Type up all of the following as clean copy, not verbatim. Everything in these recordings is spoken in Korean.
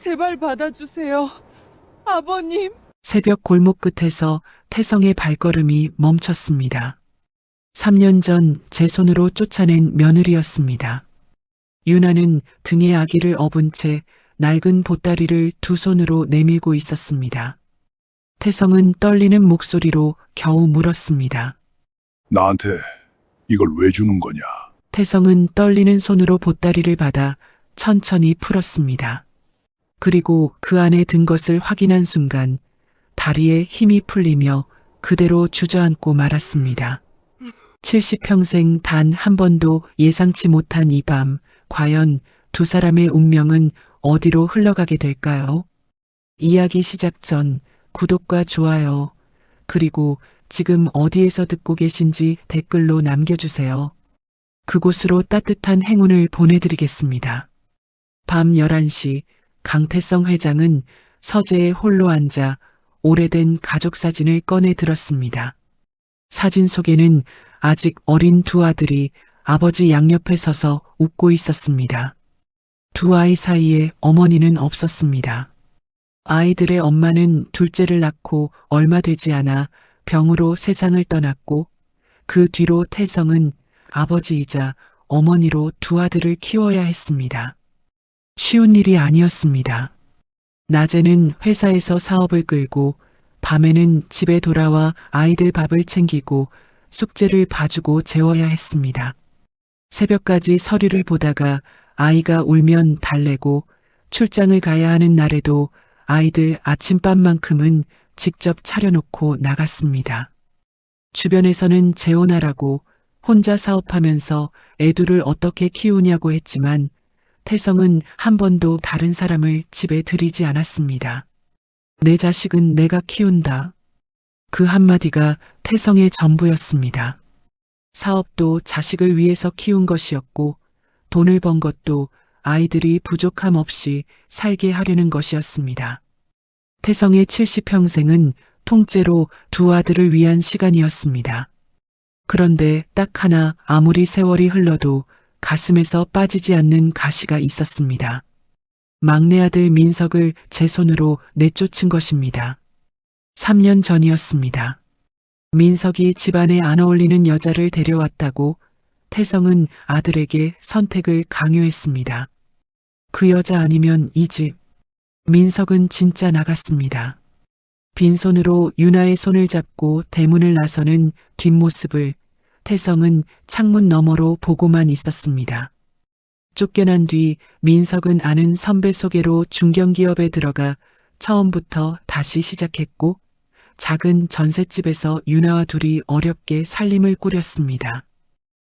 제발 받아주세요. 아버님. 새벽 골목 끝에서 태성의 발걸음이 멈췄습니다. 3년 전 제 손으로 쫓아낸 며느리였습니다. 유나는 등에 아기를 업은 채 낡은 보따리를 두 손으로 내밀고 있었습니다. 태성은 떨리는 목소리로 겨우 물었습니다. 나한테 이걸 왜 주는 거냐? 태성은 떨리는 손으로 보따리를 받아 천천히 풀었습니다. 그리고 그 안에 든 것을 확인한 순간 다리에 힘이 풀리며 그대로 주저앉고 말았습니다. 70평생 단 한 번도 예상치 못한 이 밤, 과연 두 사람의 운명은 어디로 흘러가게 될까요? 이야기 시작 전 구독과 좋아요, 그리고 지금 어디에서 듣고 계신지 댓글로 남겨주세요. 그곳으로 따뜻한 행운을 보내드리겠습니다. 밤 11시 강태성 회장은 서재에 홀로 앉아 오래된 가족 사진을 꺼내 들었습니다. 사진 속에는 아직 어린 두 아들이 아버지 양옆에 서서 웃고 있었습니다. 두 아이 사이에 어머니는 없었습니다. 아이들의 엄마는 둘째를 낳고 얼마 되지 않아 병으로 세상을 떠났고 그 뒤로 태성은 아버지이자 어머니로 두 아들을 키워야 했습니다. 쉬운 일이 아니었습니다. 낮에는 회사에서 사업을 끌고 밤에는 집에 돌아와 아이들 밥을 챙기고 숙제를 봐주고 재워야 했습니다. 새벽까지 서류를 보다가 아이가 울면 달래고 출장을 가야 하는 날에도 아이들 아침밥만큼은 직접 차려놓고 나갔습니다. 주변에서는 재혼하라고 혼자 사업하면서 애들을 어떻게 키우냐고 했지만 태성은 한 번도 다른 사람을 집에 들이지 않았습니다. 내 자식은 내가 키운다. 그 한마디가 태성의 전부였습니다. 사업도 자식을 위해서 키운 것이었고 돈을 번 것도 아이들이 부족함 없이 살게 하려는 것이었습니다. 태성의 70평생은 통째로 두 아들을 위한 시간이었습니다. 그런데 딱 하나 아무리 세월이 흘러도 가슴에서 빠지지 않는 가시가 있었습니다. 막내 아들 민석을 제 손으로 내쫓은 것입니다. 3년 전이었습니다. 민석이 집안에 안 어울리는 여자를 데려왔다고 태성은 아들에게 선택을 강요했습니다. 그 여자 아니면 이 집. 민석은 진짜 나갔습니다. 빈손으로 유나의 손을 잡고 대문을 나서는 뒷모습을 태성은 창문 너머로 보고만 있었습니다. 쫓겨난 뒤 민석은 아는 선배 소개로 중견기업에 들어가 처음부터 다시 시작했고 작은 전셋집에서 유나와 둘이 어렵게 살림을 꾸렸습니다.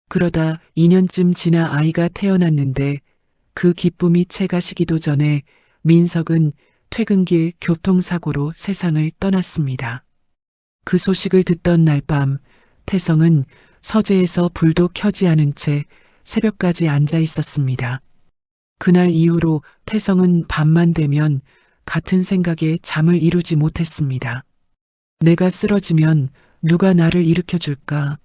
그러다 2년쯤 지나 아이가 태어났는데 그 기쁨이 채 가시기도 전에 민석은 퇴근길 교통사고로 세상을 떠났습니다. 그 소식을 듣던 날 밤 태성은 서재에서 불도 켜지 않은 채 새벽까지 앉아 있었습니다. 그날 이후로 태성은 밤만 되면 같은 생각에 잠을 이루지 못했습니다. 내가 쓰러지면 누가 나를 일으켜줄까?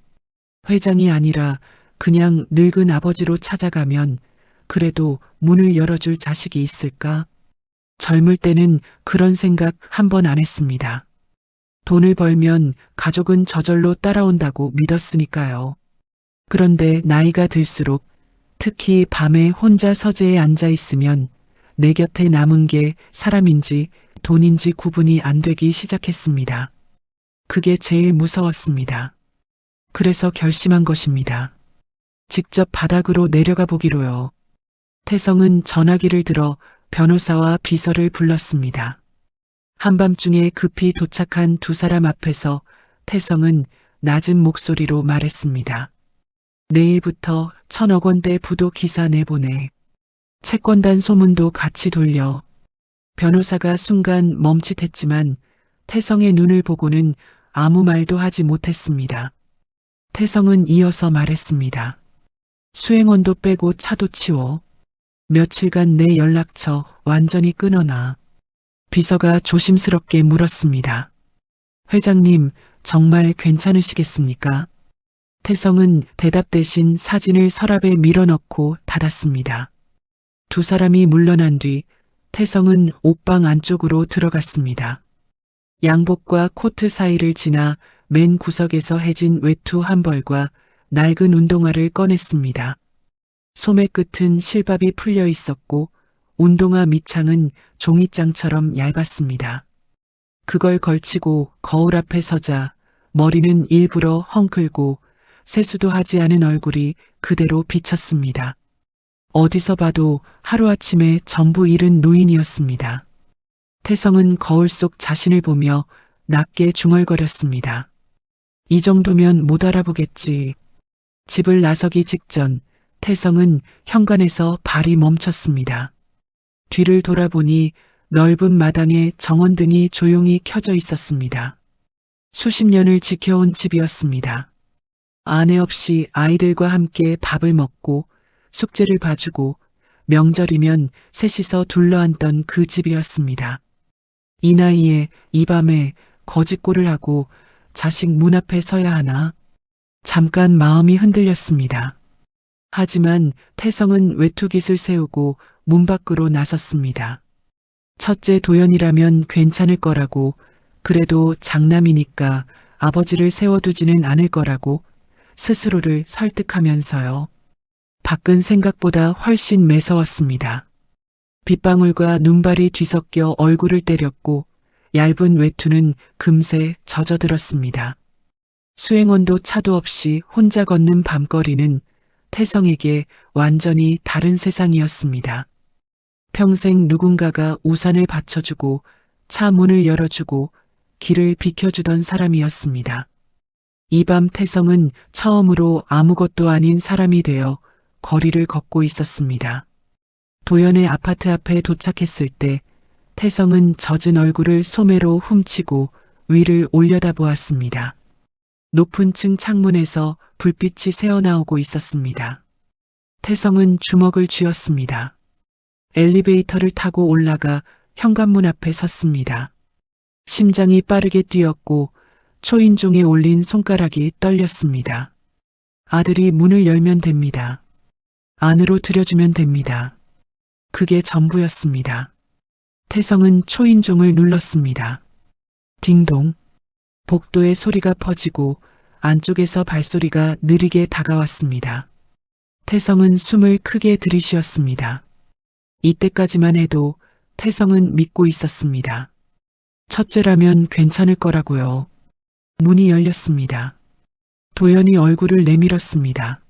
회장이 아니라 그냥 늙은 아버지로 찾아가면 그래도 문을 열어줄 자식이 있을까? 젊을 때는 그런 생각 한 번 안 했습니다. 돈을 벌면 가족은 저절로 따라온다고 믿었으니까요. 그런데 나이가 들수록 특히 밤에 혼자 서재에 앉아 있으면 내 곁에 남은 게 사람인지 돈인지 구분이 안 되기 시작했습니다. 그게 제일 무서웠습니다. 그래서 결심한 것입니다. 직접 바닥으로 내려가 보기로요. 태성은 전화기를 들어 변호사와 비서를 불렀습니다. 한밤중에 급히 도착한 두 사람 앞에서 태성은 낮은 목소리로 말했습니다. 내일부터 1,000억 원대 부도 기사 내보내. 채권단 소문도 같이 돌려. 변호사가 순간 멈칫했지만 태성의 눈을 보고는 아무 말도 하지 못했습니다. 태성은 이어서 말했습니다. 수행원도 빼고 차도 치워. 며칠간 내 연락처 완전히 끊어놔. 비서가 조심스럽게 물었습니다. 회장님, 정말 괜찮으시겠습니까? 태성은 대답 대신 사진을 서랍에 밀어넣고 닫았습니다. 두 사람이 물러난 뒤 태성은 옷방 안쪽으로 들어갔습니다. 양복과 코트 사이를 지나 맨 구석에서 해진 외투 한 벌과 낡은 운동화를 꺼냈습니다. 소매 끝은 실밥이 풀려 있었고 운동화 밑창은 종이장처럼 얇았습니다. 그걸 걸치고 거울 앞에 서자 머리는 일부러 헝클고 세수도 하지 않은 얼굴이 그대로 비쳤습니다. 어디서 봐도 하루아침에 전부 잃은 노인이었습니다. 태성은 거울 속 자신을 보며 낮게 중얼거렸습니다. 이 정도면 못 알아보겠지. 집을 나서기 직전 태성은 현관에서 발이 멈췄습니다. 뒤를 돌아보니 넓은 마당에 정원등이 조용히 켜져 있었습니다. 수십 년을 지켜온 집이었습니다. 아내 없이 아이들과 함께 밥을 먹고 숙제를 봐주고 명절이면 셋이서 둘러앉던 그 집이었습니다. 이 나이에 이 밤에 거짓골을 하고 자식 문 앞에 서야 하나? 잠깐 마음이 흔들렸습니다. 하지만 태성은 외투깃을 세우고 문 밖으로 나섰습니다. 첫째 도연이라면 괜찮을 거라고, 그래도 장남이니까 아버지를 세워두지는 않을 거라고 스스로를 설득하면서요. 밖은 생각보다 훨씬 매서웠습니다. 빗방울과 눈발이 뒤섞여 얼굴을 때렸고 얇은 외투는 금세 젖어들었습니다. 수행원도 차도 없이 혼자 걷는 밤거리는 태성에게 완전히 다른 세상이었습니다. 평생 누군가가 우산을 받쳐주고 차 문을 열어주고 길을 비켜주던 사람이었습니다. 이 밤 태성은 처음으로 아무것도 아닌 사람이 되어 거리를 걷고 있었습니다. 도연의 아파트 앞에 도착했을 때 태성은 젖은 얼굴을 소매로 훔치고 위를 올려다보았습니다. 높은 층 창문에서 불빛이 새어나오고 있었습니다. 태성은 주먹을 쥐었습니다. 엘리베이터를 타고 올라가 현관문 앞에 섰습니다. 심장이 빠르게 뛰었고 초인종에 올린 손가락이 떨렸습니다. 아들이 문을 열면 됩니다. 안으로 들여주면 됩니다. 그게 전부였습니다. 태성은 초인종을 눌렀습니다. 딩동. 복도의 소리가 퍼지고 안쪽에서 발소리가 느리게 다가왔습니다. 태성은 숨을 크게 들이쉬었습니다. 이때까지만 해도 태성은 믿고 있었습니다. 첫째라면 괜찮을 거라고요. 문이 열렸습니다. 도연이 얼굴을 내밀었습니다.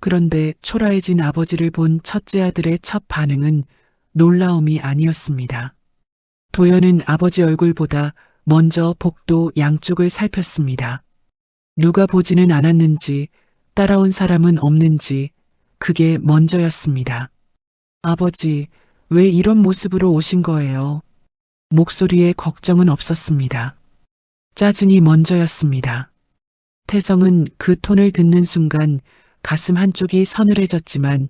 그런데 초라해진 아버지를 본 첫째 아들의 첫 반응은 놀라움이 아니었습니다. 도연은 아버지 얼굴보다 먼저 복도 양쪽을 살폈습니다. 누가 보지는 않았는지, 따라온 사람은 없는지, 그게 먼저였습니다. 아버지, 왜 이런 모습으로 오신 거예요? 목소리에 걱정은 없었습니다. 짜증이 먼저였습니다. 태성은 그 톤을 듣는 순간 가슴 한쪽이 서늘해졌지만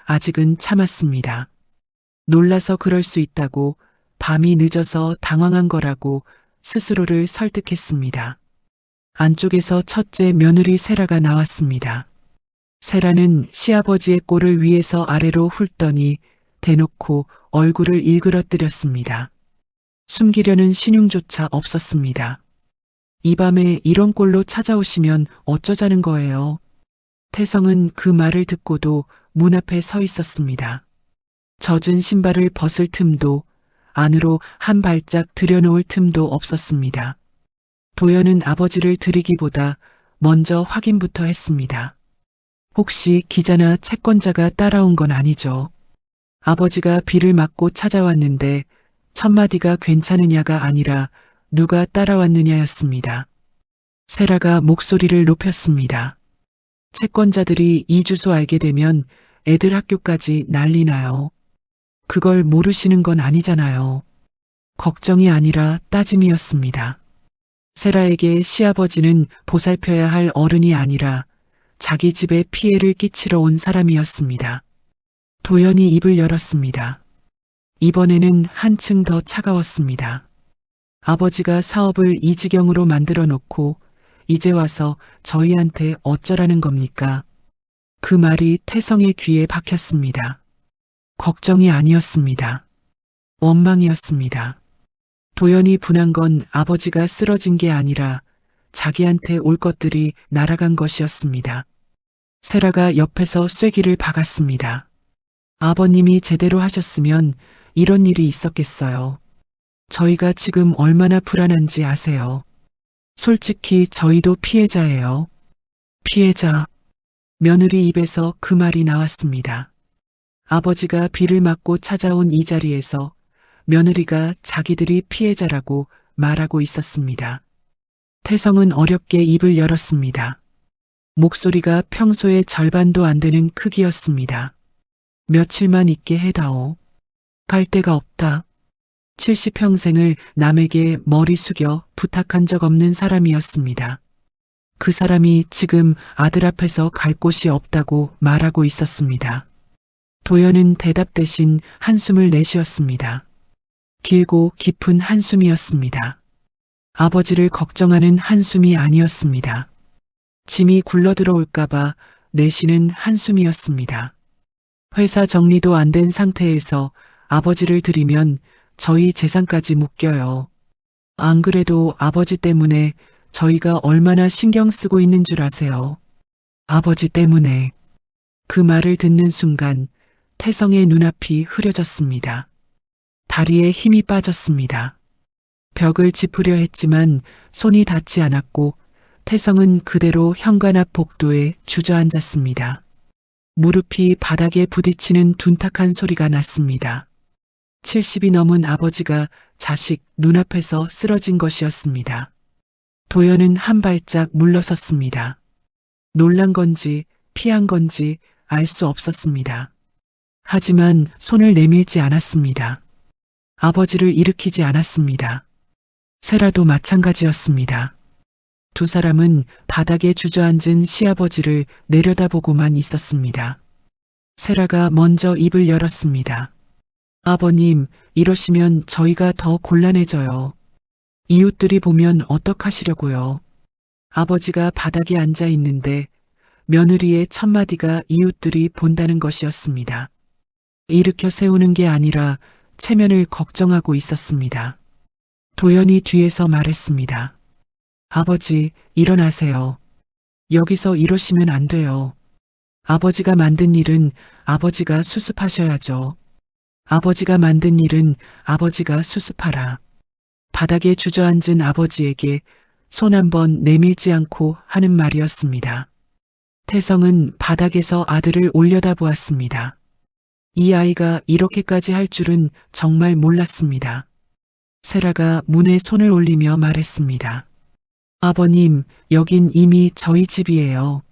아직은 참았습니다. 놀라서 그럴 수 있다고, 밤이 늦어서 당황한 거라고 스스로를 설득했습니다. 안쪽에서 첫째 며느리 세라가 나왔습니다. 세라는 시아버지의 꼴을 위에서 아래로 훑더니 대놓고 얼굴을 일그러뜨렸습니다. 숨기려는 신용조차 없었습니다. 이 밤에 이런 꼴로 찾아오시면 어쩌자는 거예요. 태성은 그 말을 듣고도 문 앞에 서 있었습니다. 젖은 신발을 벗을 틈도 안으로 한 발짝 들여놓을 틈도 없었습니다. 도연은 아버지를 들이기보다 먼저 확인부터 했습니다. 혹시 기자나 채권자가 따라온 건 아니죠? 아버지가 비를 맞고 찾아왔는데 첫마디가 괜찮으냐가 아니라 누가 따라왔느냐였습니다. 세라가 목소리를 높였습니다. 채권자들이 이 주소 알게 되면 애들 학교까지 난리 나요. 그걸 모르시는 건 아니잖아요. 걱정이 아니라 따짐이었습니다. 세라에게 시아버지는 보살펴야 할 어른이 아니라 자기 집에 피해를 끼치러 온 사람이었습니다. 도연이 입을 열었습니다. 이번에는 한층 더 차가웠습니다. 아버지가 사업을 이 지경으로 만들어 놓고 이제 와서 저희한테 어쩌라는 겁니까? 그 말이 태성의 귀에 박혔습니다. 걱정이 아니었습니다. 원망이었습니다. 도연이 분한 건 아버지가 쓰러진 게 아니라 자기한테 올 것들이 날아간 것이었습니다. 세라가 옆에서 쐐기를 박았습니다. 아버님이 제대로 하셨으면 이런 일이 있었겠어요. 저희가 지금 얼마나 불안한지 아세요? 솔직히 저희도 피해자예요. 피해자. 며느리 입에서 그 말이 나왔습니다. 아버지가 비를 맞고 찾아온 이 자리에서 며느리가 자기들이 피해자라고 말하고 있었습니다. 태성은 어렵게 입을 열었습니다. 목소리가 평소의 절반도 안 되는 크기였습니다. 며칠만 있게 해다오. 갈 데가 없다. 70평생을 남에게 머리 숙여 부탁한 적 없는 사람이었습니다. 그 사람이 지금 아들 앞에서 갈 곳이 없다고 말하고 있었습니다. 도연은 대답 대신 한숨을 내쉬었습니다. 길고 깊은 한숨이었습니다. 아버지를 걱정하는 한숨이 아니었습니다. 짐이 굴러들어올까봐 내쉬는 한숨이었습니다. 회사 정리도 안 된 상태에서 아버지를 들이면 저희 재산까지 묶여요. 안 그래도 아버지 때문에 저희가 얼마나 신경 쓰고 있는 줄 아세요? 아버지 때문에. 그 말을 듣는 순간 태성의 눈앞이 흐려졌습니다. 다리에 힘이 빠졌습니다. 벽을 짚으려 했지만 손이 닿지 않았고 태성은 그대로 현관 앞 복도에 주저앉았습니다. 무릎이 바닥에 부딪히는 둔탁한 소리가 났습니다. 70이 넘은 아버지가 자식 눈앞에서 쓰러진 것이었습니다. 도연은 한 발짝 물러섰습니다. 놀란 건지 피한 건지 알 수 없었습니다. 하지만 손을 내밀지 않았습니다. 아버지를 일으키지 않았습니다. 세라도 마찬가지였습니다. 두 사람은 바닥에 주저앉은 시아버지를 내려다보고만 있었습니다. 세라가 먼저 입을 열었습니다. 아버님, 이러시면 저희가 더 곤란해져요. 이웃들이 보면 어떡하시려고요. 아버지가 바닥에 앉아 있는데 며느리의 첫마디가 이웃들이 본다는 것이었습니다. 일으켜 세우는 게 아니라 체면을 걱정하고 있었습니다. 도연이 뒤에서 말했습니다. 아버지, 일어나세요. 여기서 이러시면 안 돼요. 아버지가 만든 일은 아버지가 수습하셔야죠. 아버지가 만든 일은 아버지가 수습하라. 바닥에 주저앉은 아버지에게 손 한 번 내밀지 않고 하는 말이었습니다. 태성은 바닥에서 아들을 올려다보았습니다. 이 아이가 이렇게까지 할 줄은 정말 몰랐습니다. 세라가 문에 손을 올리며 말했습니다. 아버님, 여긴 이미 저희 집이에요.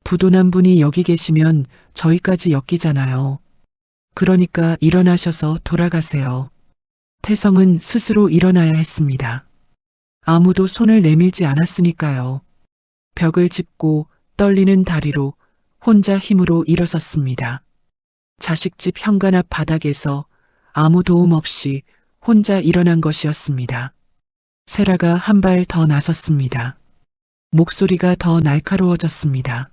부도난 분이 여기 계시면 저희까지 엮이잖아요. 그러니까 일어나셔서 돌아가세요. 태성은 스스로 일어나야 했습니다. 아무도 손을 내밀지 않았으니까요. 벽을 짚고 떨리는 다리로 혼자 힘으로 일어섰습니다. 자식집 현관 앞 바닥에서 아무 도움 없이 혼자 일어난 것이었습니다. 세라가 한 발 더 나섰습니다. 목소리가 더 날카로워졌습니다.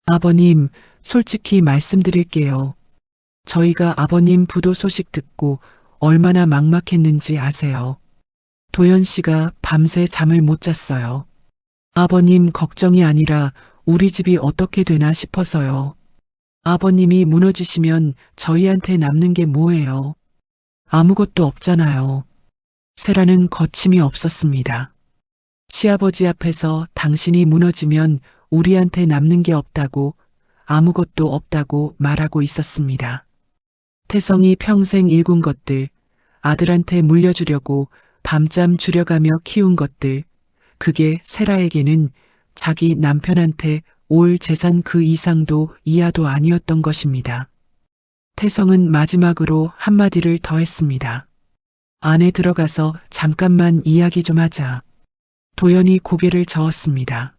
아버님, 솔직히 말씀드릴게요. 저희가 아버님 부도 소식 듣고 얼마나 막막했는지 아세요? 도연 씨가 밤새 잠을 못 잤어요. 아버님 걱정이 아니라 우리 집이 어떻게 되나 싶어서요. 아버님이 무너지시면 저희한테 남는 게 뭐예요? 아무것도 없잖아요. 세라는 거침이 없었습니다. 시아버지 앞에서 당신이 무너지면 우리한테 남는 게 없다고, 아무것도 없다고 말하고 있었습니다. 태성이 평생 일군 것들, 아들한테 물려주려고 밤잠 줄여가며 키운 것들, 그게 세라에게는 자기 남편한테 올 재산 그 이상도 이하도 아니었던 것입니다. 태성은 마지막으로 한마디를 더했습니다. 안에 들어가서 잠깐만 이야기 좀 하자. 도연이 고개를 저었습니다.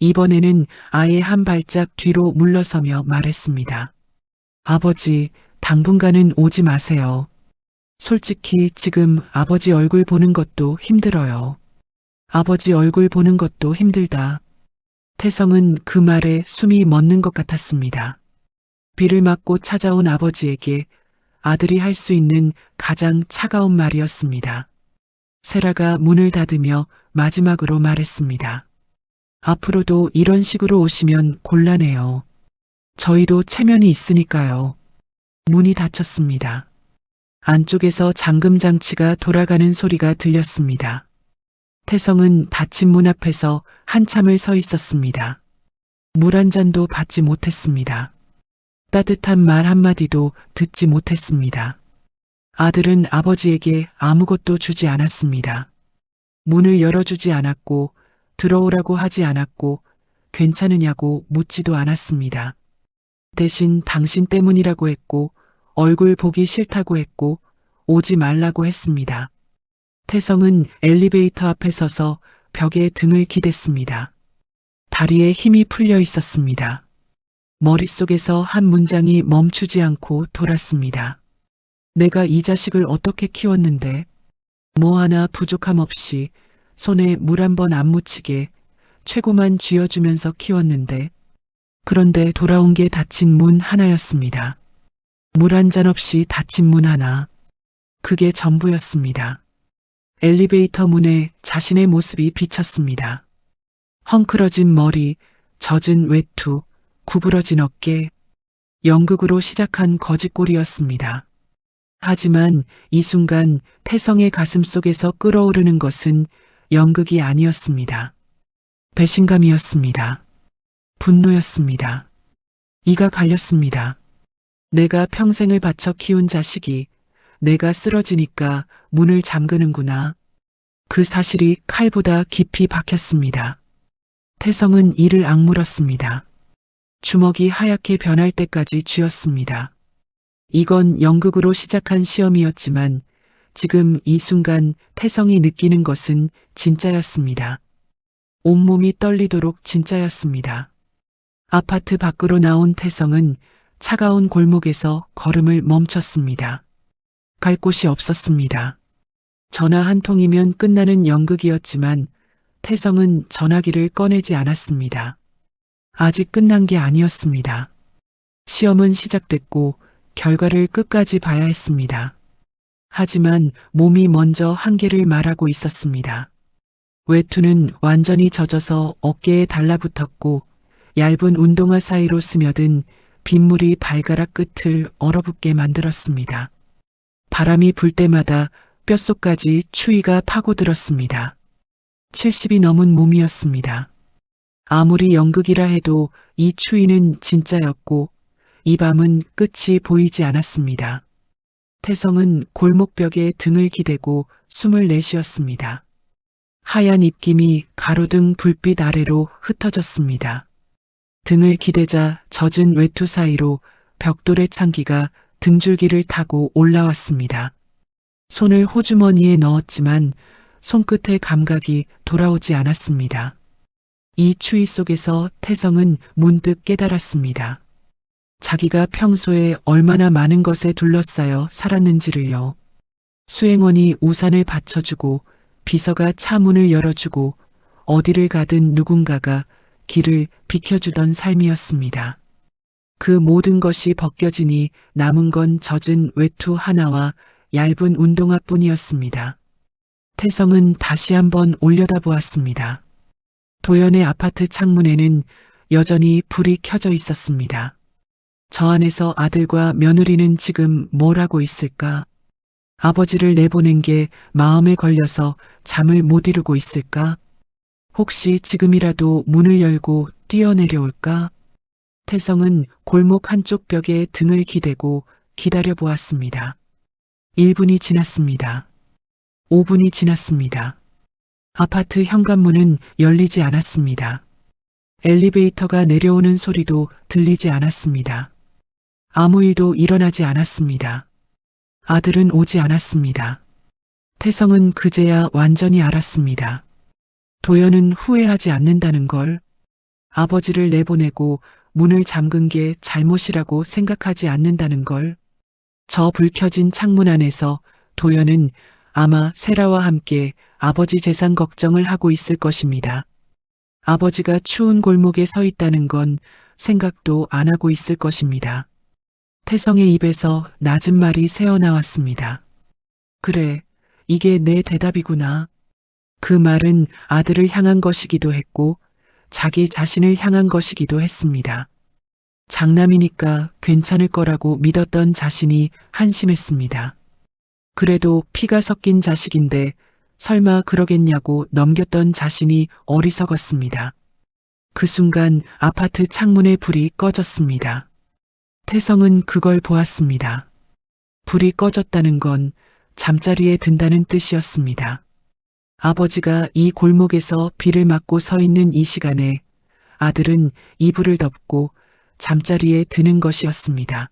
이번에는 아예 한 발짝 뒤로 물러서며 말했습니다. 아버지, 당분간은 오지 마세요. 솔직히 지금 아버지 얼굴 보는 것도 힘들어요. 아버지 얼굴 보는 것도 힘들다. 태성은 그 말에 숨이 멎는 것 같았습니다. 비를 맞고 찾아온 아버지에게 아들이 할 수 있는 가장 차가운 말이었습니다. 세라가 문을 닫으며 마지막으로 말했습니다. 앞으로도 이런 식으로 오시면 곤란해요. 저희도 체면이 있으니까요. 문이 닫혔습니다. 안쪽에서 잠금 장치가 돌아가는 소리가 들렸습니다. 태성은 닫힌 문 앞에서 한참을 서 있었습니다. 물 한 잔도 받지 못했습니다. 따뜻한 말 한마디도 듣지 못했습니다. 아들은 아버지에게 아무것도 주지 않았습니다. 문을 열어주지 않았고 들어오라고 하지 않았고 괜찮으냐고 묻지도 않았습니다. 대신 당신 때문이라고 했고 얼굴 보기 싫다고 했고 오지 말라고 했습니다. 태성은 엘리베이터 앞에 서서 벽에 등을 기댔습니다. 다리에 힘이 풀려 있었습니다. 머릿속에서 한 문장이 멈추지 않고 돌았습니다. 내가 이 자식을 어떻게 키웠는데 뭐 하나 부족함 없이 손에 물 한 번 안 묻히게 최고만 쥐어주면서 키웠는데 그런데 돌아온 게 닫힌 문 하나였습니다. 물 한 잔 없이 닫힌 문 하나. 그게 전부였습니다. 엘리베이터 문에 자신의 모습이 비쳤습니다. 헝클어진 머리, 젖은 외투, 구부러진 어깨, 연극으로 시작한 거짓골이었습니다. 하지만 이 순간 태성의 가슴 속에서 끓어오르는 것은 연극이 아니었습니다. 배신감이었습니다. 분노였습니다. 이가 갈렸습니다. 내가 평생을 바쳐 키운 자식이 내가 쓰러지니까 문을 잠그는구나. 그 사실이 칼보다 깊이 박혔습니다. 태성은 이를 악물었습니다. 주먹이 하얗게 변할 때까지 쥐었습니다. 이건 연극으로 시작한 시험이었지만 지금 이 순간 태성이 느끼는 것은 진짜였습니다. 온몸이 떨리도록 진짜였습니다. 아파트 밖으로 나온 태성은 차가운 골목에서 걸음을 멈췄습니다. 갈 곳이 없었습니다. 전화 한 통이면 끝나는 연극이었지만 태성은 전화기를 꺼내지 않았습니다. 아직 끝난 게 아니었습니다. 시험은 시작됐고 결과를 끝까지 봐야 했습니다. 하지만 몸이 먼저 한계를 말하고 있었습니다. 외투는 완전히 젖어서 어깨에 달라붙었고 얇은 운동화 사이로 스며든 빗물이 발가락 끝을 얼어붙게 만들었습니다. 바람이 불 때마다 뼛속까지 추위가 파고들었습니다. 70이 넘은 몸이었습니다. 아무리 연극이라 해도 이 추위는 진짜였고 이 밤은 끝이 보이지 않았습니다. 태성은 골목벽에 등을 기대고 숨을 내쉬었습니다. 하얀 입김이 가로등 불빛 아래로 흩어졌습니다. 등을 기대자 젖은 외투 사이로 벽돌의 창기가 등줄기를 타고 올라왔습니다. 손을 호주머니에 넣었지만 손끝의 감각이 돌아오지 않았습니다. 이 추위 속에서 태성은 문득 깨달았습니다. 자기가 평소에 얼마나 많은 것에 둘러싸여 살았는지를요. 수행원이 우산을 받쳐주고 비서가 차 문을 열어주고 어디를 가든 누군가가 길을 비켜주던 삶이었습니다. 그 모든 것이 벗겨지니 남은 건 젖은 외투 하나와 얇은 운동화뿐이었습니다. 태성은 다시 한번 올려다보았습니다. 도연의 아파트 창문에는 여전히 불이 켜져 있었습니다. 저 안에서 아들과 며느리는 지금 뭘 하고 있을까? 아버지를 내보낸 게 마음에 걸려서 잠을 못 이루고 있을까? 혹시 지금이라도 문을 열고 뛰어내려올까? 태성은 골목 한쪽 벽에 등을 기대고 기다려보았습니다. 1분이 지났습니다. 5분이 지났습니다. 아파트 현관문은 열리지 않았습니다. 엘리베이터가 내려오는 소리도 들리지 않았습니다. 아무 일도 일어나지 않았습니다. 아들은 오지 않았습니다. 태성은 그제야 완전히 알았습니다. 도연은 후회하지 않는다는 걸, 아버지를 내보내고 문을 잠근 게 잘못이라고 생각하지 않는다는 걸, 저 불 켜진 창문 안에서 도연은 아마 세라와 함께 아버지 재산 걱정을 하고 있을 것입니다. 아버지가 추운 골목에 서 있다는 건 생각도 안 하고 있을 것입니다. 태성의 입에서 낮은 말이 새어나왔습니다. 그래, 이게 내 대답이구나. 그 말은 아들을 향한 것이기도 했고, 자기 자신을 향한 것이기도 했습니다. 장남이니까 괜찮을 거라고 믿었던 자신이 한심했습니다. 그래도 피가 섞인 자식인데 설마 그러겠냐고 넘겼던 자신이 어리석었습니다. 그 순간 아파트 창문에 불이 꺼졌습니다. 태성은 그걸 보았습니다. 불이 꺼졌다는 건 잠자리에 든다는 뜻이었습니다. 아버지가 이 골목에서 비를 맞고 서 있는 이 시간에 아들은 이불을 덮고 잠자리에 드는 것이었습니다.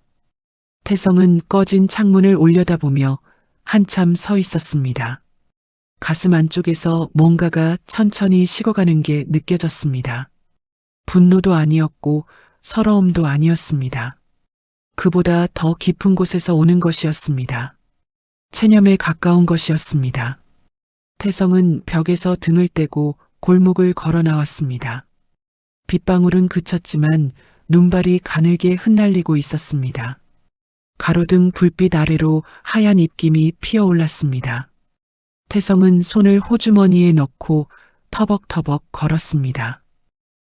태성은 꺼진 창문을 올려다보며 한참 서 있었습니다. 가슴 안쪽에서 뭔가가 천천히 식어가는 게 느껴졌습니다. 분노도 아니었고 서러움도 아니었습니다. 그보다 더 깊은 곳에서 오는 것이었습니다. 체념에 가까운 것이었습니다. 태성은 벽에서 등을 떼고 골목을 걸어 나왔습니다. 빗방울은 그쳤지만 눈발이 가늘게 흩날리고 있었습니다. 가로등 불빛 아래로 하얀 입김이 피어올랐습니다. 태성은 손을 호주머니에 넣고 터벅터벅 걸었습니다.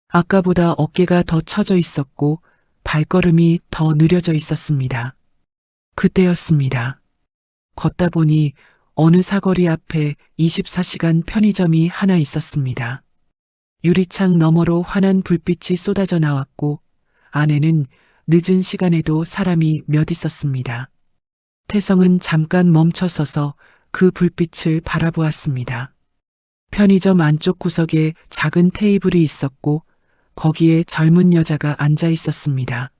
아까보다 어깨가 더 처져 있었고 발걸음이 더 느려져 있었습니다. 그때였습니다. 걷다 보니 어느 사거리 앞에 24시간 편의점이 하나 있었습니다. 유리창 너머로 환한 불빛이 쏟아져 나왔고 안에는 늦은 시간에도 사람이 몇 있었습니다. 태성은 잠깐 멈춰서서 그 불빛을 바라보았습니다. 편의점 안쪽 구석에 작은 테이블이 있었고 거기에 젊은 여자가 앉아 있었습니다.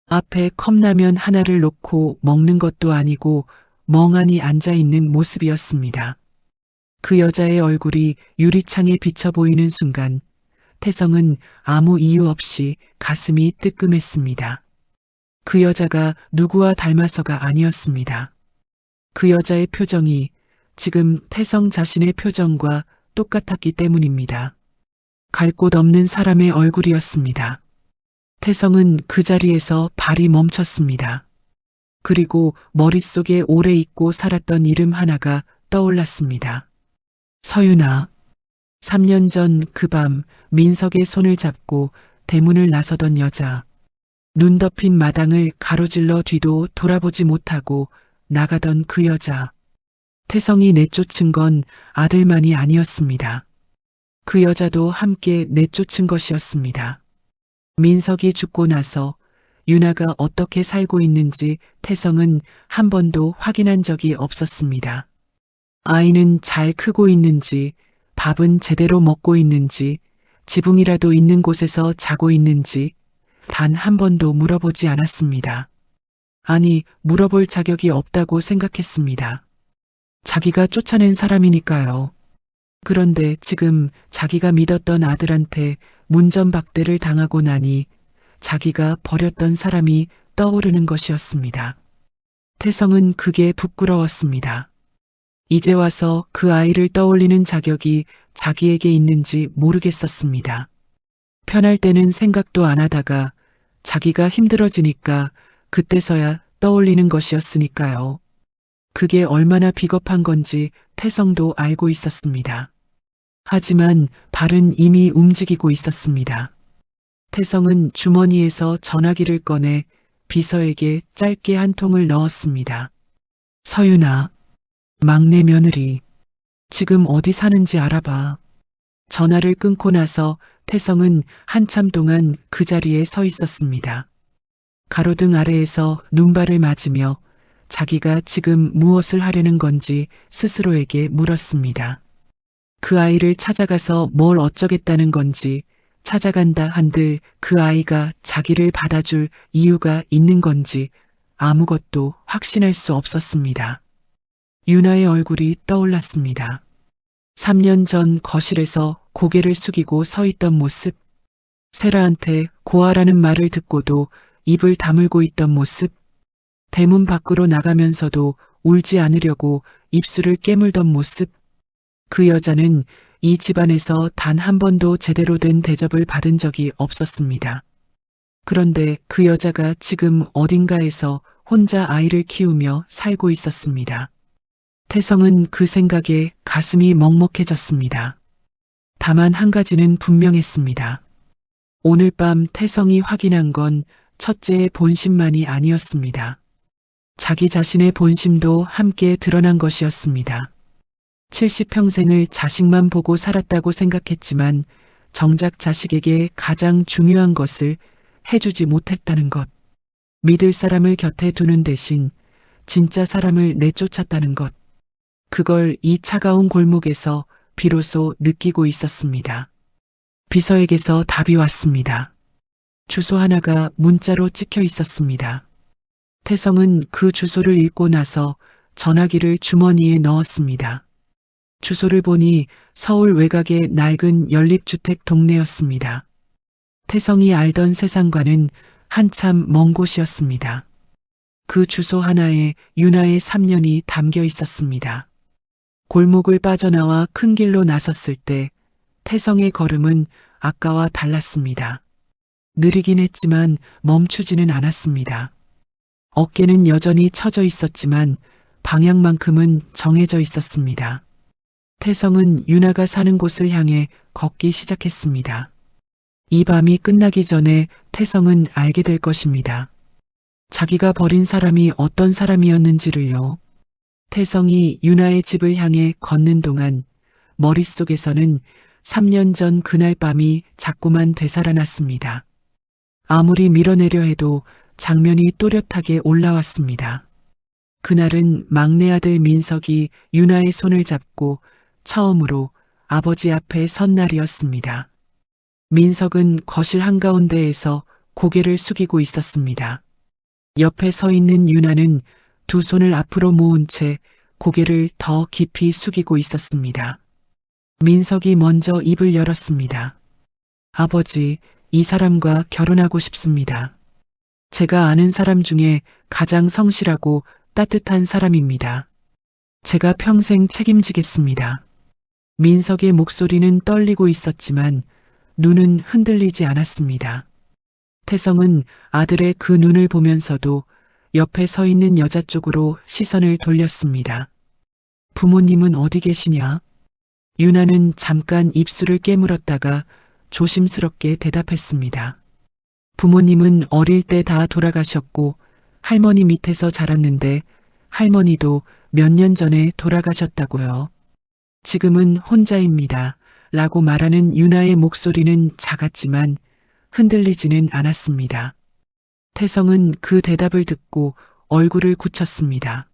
앞에 컵라면 하나를 놓고 먹는 것도 아니고 멍하니 앉아 있는 모습이었습니다. 그 여자의 얼굴이 유리창에 비쳐 보이는 순간 태성은 아무 이유 없이 가슴이 뜨끔했습니다. 그 여자가 누구와 닮아서가 아니었습니다. 그 여자의 표정이 지금 태성 자신의 표정과 똑같았기 때문입니다. 갈 곳 없는 사람의 얼굴이었습니다. 태성은 그 자리에서 발이 멈췄습니다. 그리고 머릿속에 오래 잊고 살았던 이름 하나가 떠올랐습니다. 서윤아. 3년 전 그 밤 민석의 손을 잡고 대문을 나서던 여자. 눈 덮인 마당을 가로질러 뒤도 돌아보지 못하고 나가던 그 여자. 태성이 내쫓은 건 아들만이 아니었습니다. 그 여자도 함께 내쫓은 것이었습니다. 민석이 죽고 나서 윤아가 어떻게 살고 있는지 태성은 한 번도 확인한 적이 없었습니다. 아이는 잘 크고 있는지, 밥은 제대로 먹고 있는지, 지붕이라도 있는 곳에서 자고 있는지 단 한 번도 물어보지 않았습니다. 아니, 물어볼 자격이 없다고 생각했습니다. 자기가 쫓아낸 사람이니까요. 그런데 지금 자기가 믿었던 아들한테 문전박대를 당하고 나니 자기가 버렸던 사람이 떠오르는 것이었습니다. 태성은 그게 부끄러웠습니다. 이제 와서 그 아이를 떠올리는 자격이 자기에게 있는지 모르겠었습니다. 편할 때는 생각도 안 하다가 자기가 힘들어지니까 그때서야 떠올리는 것이었으니까요. 그게 얼마나 비겁한 건지 태성도 알고 있었습니다. 하지만 발은 이미 움직이고 있었습니다. 태성은 주머니에서 전화기를 꺼내 비서에게 짧게 한 통을 넣었습니다. 서윤아, 막내 며느리, 지금 어디 사는지 알아봐. 전화를 끊고 나서 태성은 한참 동안 그 자리에 서 있었습니다. 가로등 아래에서 눈발을 맞으며 자기가 지금 무엇을 하려는 건지 스스로에게 물었습니다. 그 아이를 찾아가서 뭘 어쩌겠다는 건지, 찾아간다 한들 그 아이가 자기를 받아줄 이유가 있는 건지 아무것도 확신할 수 없었습니다. 윤아의 얼굴이 떠올랐습니다. 3년 전 거실에서 고개를 숙이고 서 있던 모습, 세라한테 고아라는 말을 듣고도 입을 다물고 있던 모습, 대문 밖으로 나가면서도 울지 않으려고 입술을 깨물던 모습. 그 여자는 이 집안에서 단 한 번도 제대로 된 대접을 받은 적이 없었습니다. 그런데 그 여자가 지금 어딘가에서 혼자 아이를 키우며 살고 있었습니다. 태성은 그 생각에 가슴이 먹먹해졌습니다. 다만 한 가지는 분명했습니다. 오늘 밤 태성이 확인한 건 첫째의 본심만이 아니었습니다. 자기 자신의 본심도 함께 드러난 것이었습니다. 70평생을 자식만 보고 살았다고 생각했지만 정작 자식에게 가장 중요한 것을 해주지 못했다는 것. 믿을 사람을 곁에 두는 대신 진짜 사람을 내쫓았다는 것. 그걸 이 차가운 골목에서 비로소 느끼고 있었습니다. 비서에게서 답이 왔습니다. 주소 하나가 문자로 찍혀 있었습니다. 태성은 그 주소를 읽고 나서 전화기를 주머니에 넣었습니다. 주소를 보니 서울 외곽의 낡은 연립주택 동네였습니다. 태성이 알던 세상과는 한참 먼 곳이었습니다. 그 주소 하나에 윤아의 3년이 담겨 있었습니다. 골목을 빠져나와 큰 길로 나섰을 때 태성의 걸음은 아까와 달랐습니다. 느리긴 했지만 멈추지는 않았습니다. 어깨는 여전히 처져 있었지만 방향만큼은 정해져 있었습니다. 태성은 윤아가 사는 곳을 향해 걷기 시작했습니다. 이 밤이 끝나기 전에 태성은 알게 될 것입니다. 자기가 버린 사람이 어떤 사람이었는지를요. 태성이 윤아의 집을 향해 걷는 동안 머릿속에서는 3년 전 그날 밤이 자꾸만 되살아났습니다. 아무리 밀어내려 해도 장면이 또렷하게 올라왔습니다. 그날은 막내 아들 민석이 윤아의 손을 잡고 처음으로 아버지 앞에 선 날이었습니다. 민석은 거실 한가운데에서 고개를 숙이고 있었습니다. 옆에 서 있는 윤아는 두 손을 앞으로 모은 채 고개를 더 깊이 숙이고 있었습니다. 민석이 먼저 입을 열었습니다. 아버지, 이 사람과 결혼하고 싶습니다. 제가 아는 사람 중에 가장 성실하고 따뜻한 사람입니다. 제가 평생 책임지겠습니다. 민석의 목소리는 떨리고 있었지만 눈은 흔들리지 않았습니다. 태성은 아들의 그 눈을 보면서도 옆에 서 있는 여자 쪽으로 시선을 돌렸습니다. 부모님은 어디 계시냐? 윤아는 잠깐 입술을 깨물었다가 조심스럽게 대답했습니다. 부모님은 어릴 때 다 돌아가셨고 할머니 밑에서 자랐는데 할머니도 몇 년 전에 돌아가셨다고요. 지금은 혼자입니다. 라고 말하는 윤아의 목소리는 작았지만 흔들리지는 않았습니다. 태성은 그 대답을 듣고 얼굴을 굳혔습니다.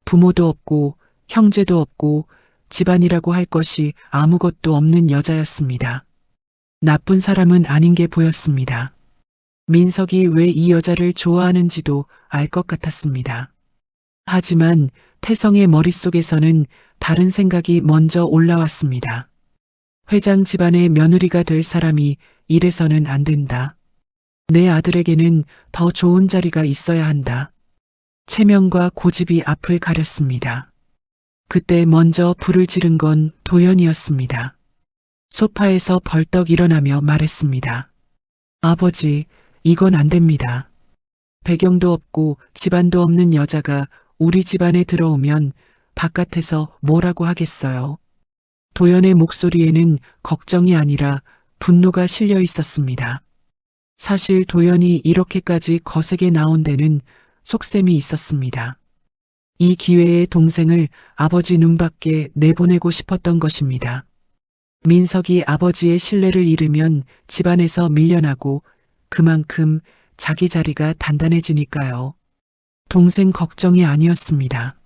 부모도 없고 형제도 없고 집안이라고 할 것이 아무것도 없는 여자였습니다. 나쁜 사람은 아닌 게 보였습니다. 민석이 왜 이 여자를 좋아하는지도 알 것 같았습니다. 하지만 태성의 머릿속에서는 다른 생각이 먼저 올라왔습니다. 회장 집안의 며느리가 될 사람이 이래서는 안 된다. 내 아들에게는 더 좋은 자리가 있어야 한다. 체면과 고집이 앞을 가렸습니다. 그때 먼저 불을 지른 건 도연이었습니다. 소파에서 벌떡 일어나며 말했습니다. 아버지, 이건 안 됩니다. 배경도 없고 집안도 없는 여자가 우리 집안에 들어오면 바깥에서 뭐라고 하겠어요. 도연의 목소리에는 걱정이 아니라 분노가 실려 있었습니다. 사실 도연이 이렇게까지 거세게 나온 데는 속셈이 있었습니다. 이 기회에 동생을 아버지 눈밖에 내보내고 싶었던 것입니다. 민석이 아버지의 신뢰를 잃으면 집안에서 밀려나고 그만큼 자기 자리가 단단해지니까요. 동생 걱정이 아니었습니다.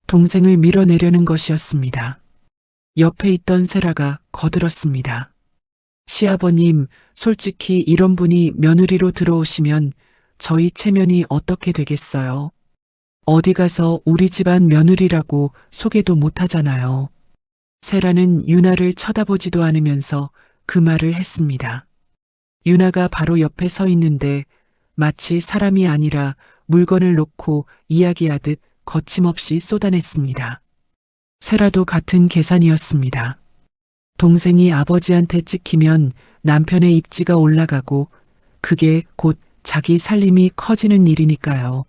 동생을 밀어내려는 것이었습니다. 옆에 있던 세라가 거들었습니다. 시아버님, 솔직히 이런 분이 며느리로 들어오시면 저희 체면이 어떻게 되겠어요? 어디 가서 우리 집안 며느리라고 소개도 못하잖아요. 세라는 윤아를 쳐다보지도 않으면서 그 말을 했습니다. 윤아가 바로 옆에 서 있는데 마치 사람이 아니라 물건을 놓고 이야기하듯 거침없이 쏟아냈습니다. 세라도 같은 계산이었습니다. 동생이 아버지한테 찍히면 남편의 입지가 올라가고 그게 곧 자기 살림이 커지는 일이니까요.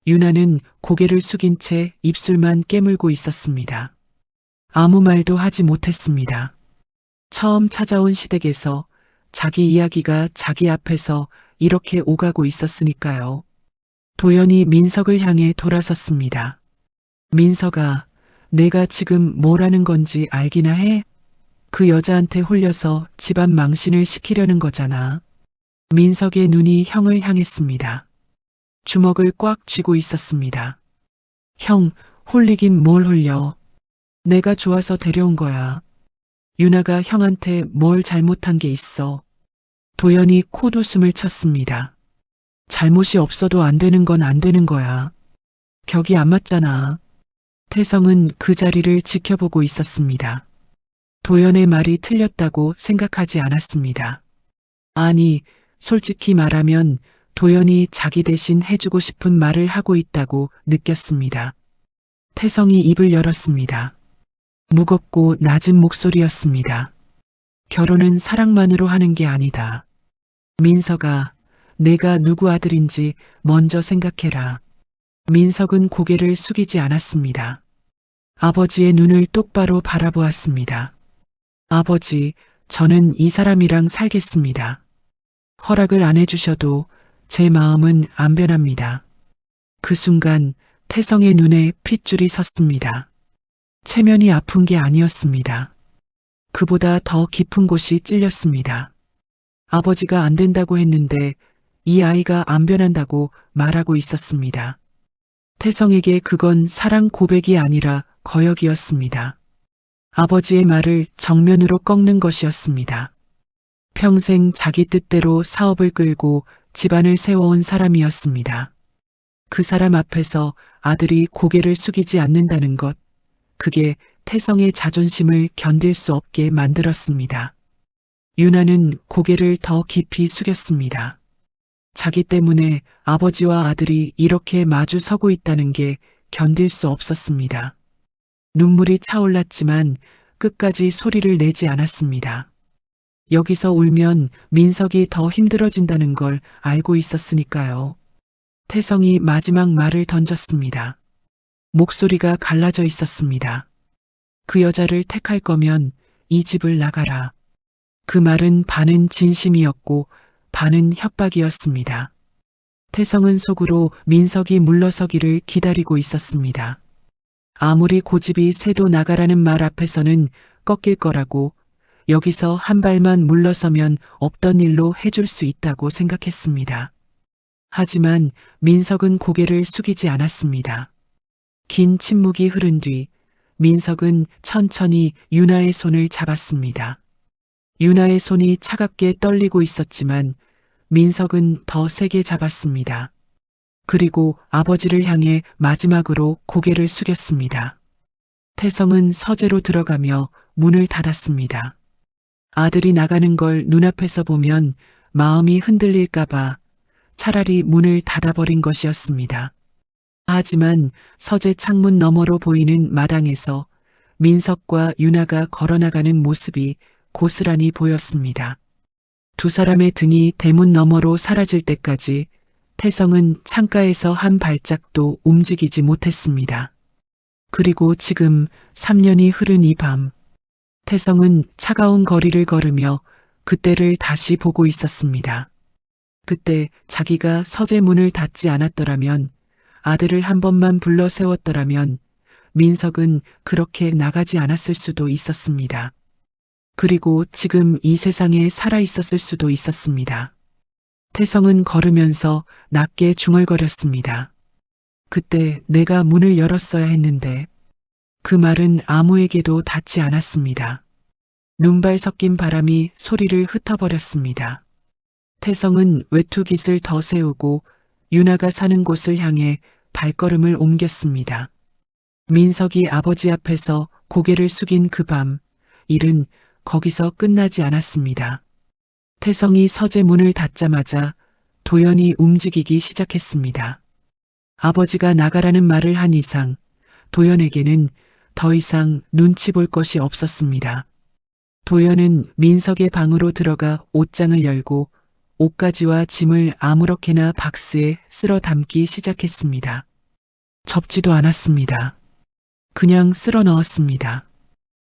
유나는 고개를 숙인 채 입술만 깨물고 있었습니다. 아무 말도 하지 못했습니다. 처음 찾아온 시댁에서 자기 이야기가 자기 앞에서 이렇게 오가고 있었으니까요. 도연이 민석을 향해 돌아섰습니다. 민석아, 내가 지금 뭘 하는 건지 알기나 해? 그 여자한테 홀려서 집안 망신을 시키려는 거잖아. 민석의 눈이 형을 향했습니다. 주먹을 꽉 쥐고 있었습니다. 형, 홀리긴 뭘 홀려. 내가 좋아서 데려온 거야. 유나가 형한테 뭘 잘못한 게 있어. 도연이 콧웃음을 쳤습니다. 잘못이 없어도 안 되는 건 안 되는 거야. 격이 안 맞잖아. 태성은 그 자리를 지켜보고 있었습니다. 도연의 말이 틀렸다고 생각하지 않았습니다. 아니, 솔직히 말하면 도연이 자기 대신 해주고 싶은 말을 하고 있다고 느꼈습니다. 태성이 입을 열었습니다. 무겁고 낮은 목소리였습니다. 결혼은 사랑만으로 하는 게 아니다. 민석아, 내가 누구 아들인지 먼저 생각해라. 민석은 고개를 숙이지 않았습니다. 아버지의 눈을 똑바로 바라보았습니다. 아버지, 저는 이 사람이랑 살겠습니다. 허락을 안 해주셔도 제 마음은 안 변합니다. 그 순간 태성의 눈에 핏줄이 섰습니다. 체면이 아픈 게 아니었습니다. 그보다 더 깊은 곳이 찔렸습니다. 아버지가 안 된다고 했는데 이 아이가 안 변한다고 말하고 있었습니다. 태성에게 그건 사랑 고백이 아니라 거역이었습니다. 아버지의 말을 정면으로 꺾는 것이었습니다. 평생 자기 뜻대로 사업을 끌고 집안을 세워온 사람이었습니다. 그 사람 앞에서 아들이 고개를 숙이지 않는다는 것, 그게 태성의 자존심을 견딜 수 없게 만들었습니다. 유나는 고개를 더 깊이 숙였습니다. 자기 때문에 아버지와 아들이 이렇게 마주 서고 있다는 게 견딜 수 없었습니다. 눈물이 차올랐지만 끝까지 소리를 내지 않았습니다. 여기서 울면 민석이 더 힘들어진다는 걸 알고 있었으니까요. 태성이 마지막 말을 던졌습니다. 목소리가 갈라져 있었습니다. 그 여자를 택할 거면 이 집을 나가라. 그 말은 반은 진심이었고 반은 협박이었습니다. 태성은 속으로 민석이 물러서기를 기다리고 있었습니다. 아무리 고집이 세도 나가라는 말 앞에서는 꺾일 거라고, 여기서 한 발만 물러서면 없던 일로 해줄 수 있다고 생각했습니다. 하지만 민석은 고개를 숙이지 않았습니다. 긴 침묵이 흐른 뒤 민석은 천천히 유나의 손을 잡았습니다. 유나의 손이 차갑게 떨리고 있었지만 민석은 더 세게 잡았습니다. 그리고 아버지를 향해 마지막으로 고개를 숙였습니다. 태성은 서재로 들어가며 문을 닫았습니다. 아들이 나가는 걸 눈앞에서 보면 마음이 흔들릴까봐 차라리 문을 닫아버린 것이었습니다. 하지만 서재 창문 너머로 보이는 마당에서 민석과 유나가 걸어나가는 모습이 고스란히 보였습니다. 두 사람의 등이 대문 너머로 사라질 때까지 태성은 창가에서 한 발짝도 움직이지 못했습니다. 그리고 지금 3년이 흐른 이 밤, 태성은 차가운 거리를 걸으며 그때를 다시 보고 있었습니다. 그때 자기가 서재 문을 닫지 않았더라면, 아들을 한 번만 불러 세웠더라면 민석은 그렇게 나가지 않았을 수도 있었습니다. 그리고 지금 이 세상에 살아 있었을 수도 있었습니다. 태성은 걸으면서 낮게 중얼거렸습니다. 그때 내가 문을 열었어야 했는데. 그 말은 아무에게도 닿지 않았습니다. 눈발 섞인 바람이 소리를 흩어버렸습니다. 태성은 외투깃을 더 세우고 유나가 사는 곳을 향해 발걸음을 옮겼습니다. 민석이 아버지 앞에서 고개를 숙인 그 밤, 일은 거기서 끝나지 않았습니다. 태성이 서재 문을 닫자마자 도연이 움직이기 시작했습니다. 아버지가 나가라는 말을 한 이상 도연에게는 더 이상 눈치 볼 것이 없었습니다. 도연은 민석의 방으로 들어가 옷장을 열고 옷가지와 짐을 아무렇게나 박스에 쓸어 담기 시작했습니다. 접지도 않았습니다. 그냥 쓸어 넣었습니다.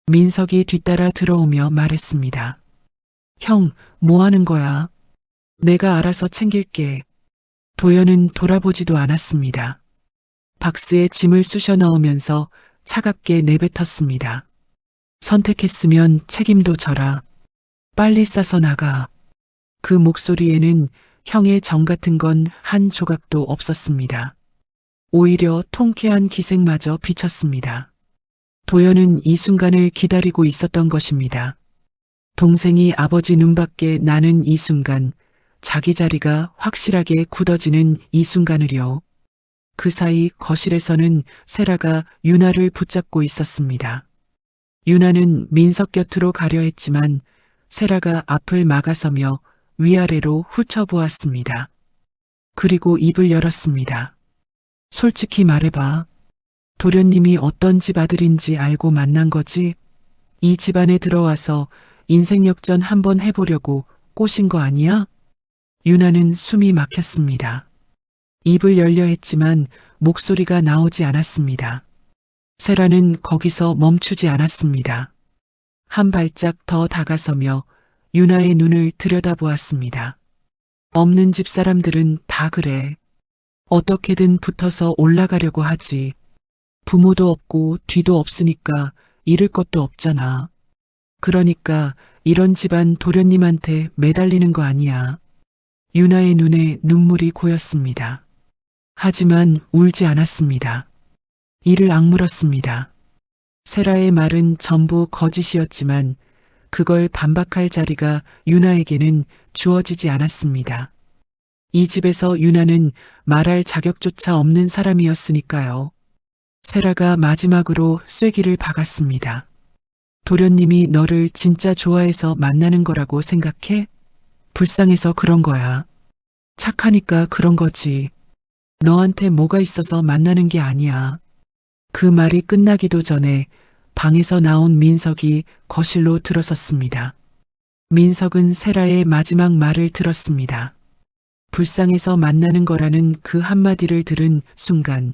민석이 뒤따라 들어오며 말했습니다. 형, 뭐 하는 거야? 내가 알아서 챙길게. 도연은 돌아보지도 않았습니다. 박스에 짐을 쑤셔 넣으면서 차갑게 내뱉었습니다. 선택했으면 책임도 져라. 빨리 싸서 나가. 그 목소리에는 형의 정 같은 건 한 조각도 없었습니다. 오히려 통쾌한 기색마저 비쳤습니다. 도연은 이 순간을 기다리고 있었던 것입니다. 동생이 아버지 눈밖에 나는 이 순간, 자기 자리가 확실하게 굳어지는 이 순간을요. 그 사이 거실에서는 세라가 유나를 붙잡고 있었습니다. 유나는 민석 곁으로 가려 했지만 세라가 앞을 막아서며 위아래로 훑어보았습니다. 그리고 입을 열었습니다. 솔직히 말해봐. 도련님이 어떤 집 아들인지 알고 만난 거지? 이 집안에 들어와서 인생 역전 한번 해보려고 꼬신 거 아니야? 유나는 숨이 막혔습니다. 입을 열려 했지만 목소리가 나오지 않았습니다. 세라는 거기서 멈추지 않았습니다. 한 발짝 더 다가서며 유나의 눈을 들여다보았습니다. 없는 집 사람들은 다 그래. 어떻게든 붙어서 올라가려고 하지. 부모도 없고 뒤도 없으니까 잃을 것도 없잖아. 그러니까 이런 집안 도련님한테 매달리는 거 아니야. 유나의 눈에 눈물이 고였습니다. 하지만 울지 않았습니다. 이를 악물었습니다. 세라의 말은 전부 거짓이었지만 그걸 반박할 자리가 유나에게는 주어지지 않았습니다. 이 집에서 유나는 말할 자격조차 없는 사람이었으니까요. 세라가 마지막으로 쐐기를 박았습니다. 도련님이 너를 진짜 좋아해서 만나는 거라고 생각해? 불쌍해서 그런 거야. 착하니까 그런 거지. 너한테 뭐가 있어서 만나는 게 아니야. 그 말이 끝나기도 전에 방에서 나온 민석이 거실로 들어섰습니다. 민석은 세라의 마지막 말을 들었습니다. 불쌍해서 만나는 거라는 그 한마디를 들은 순간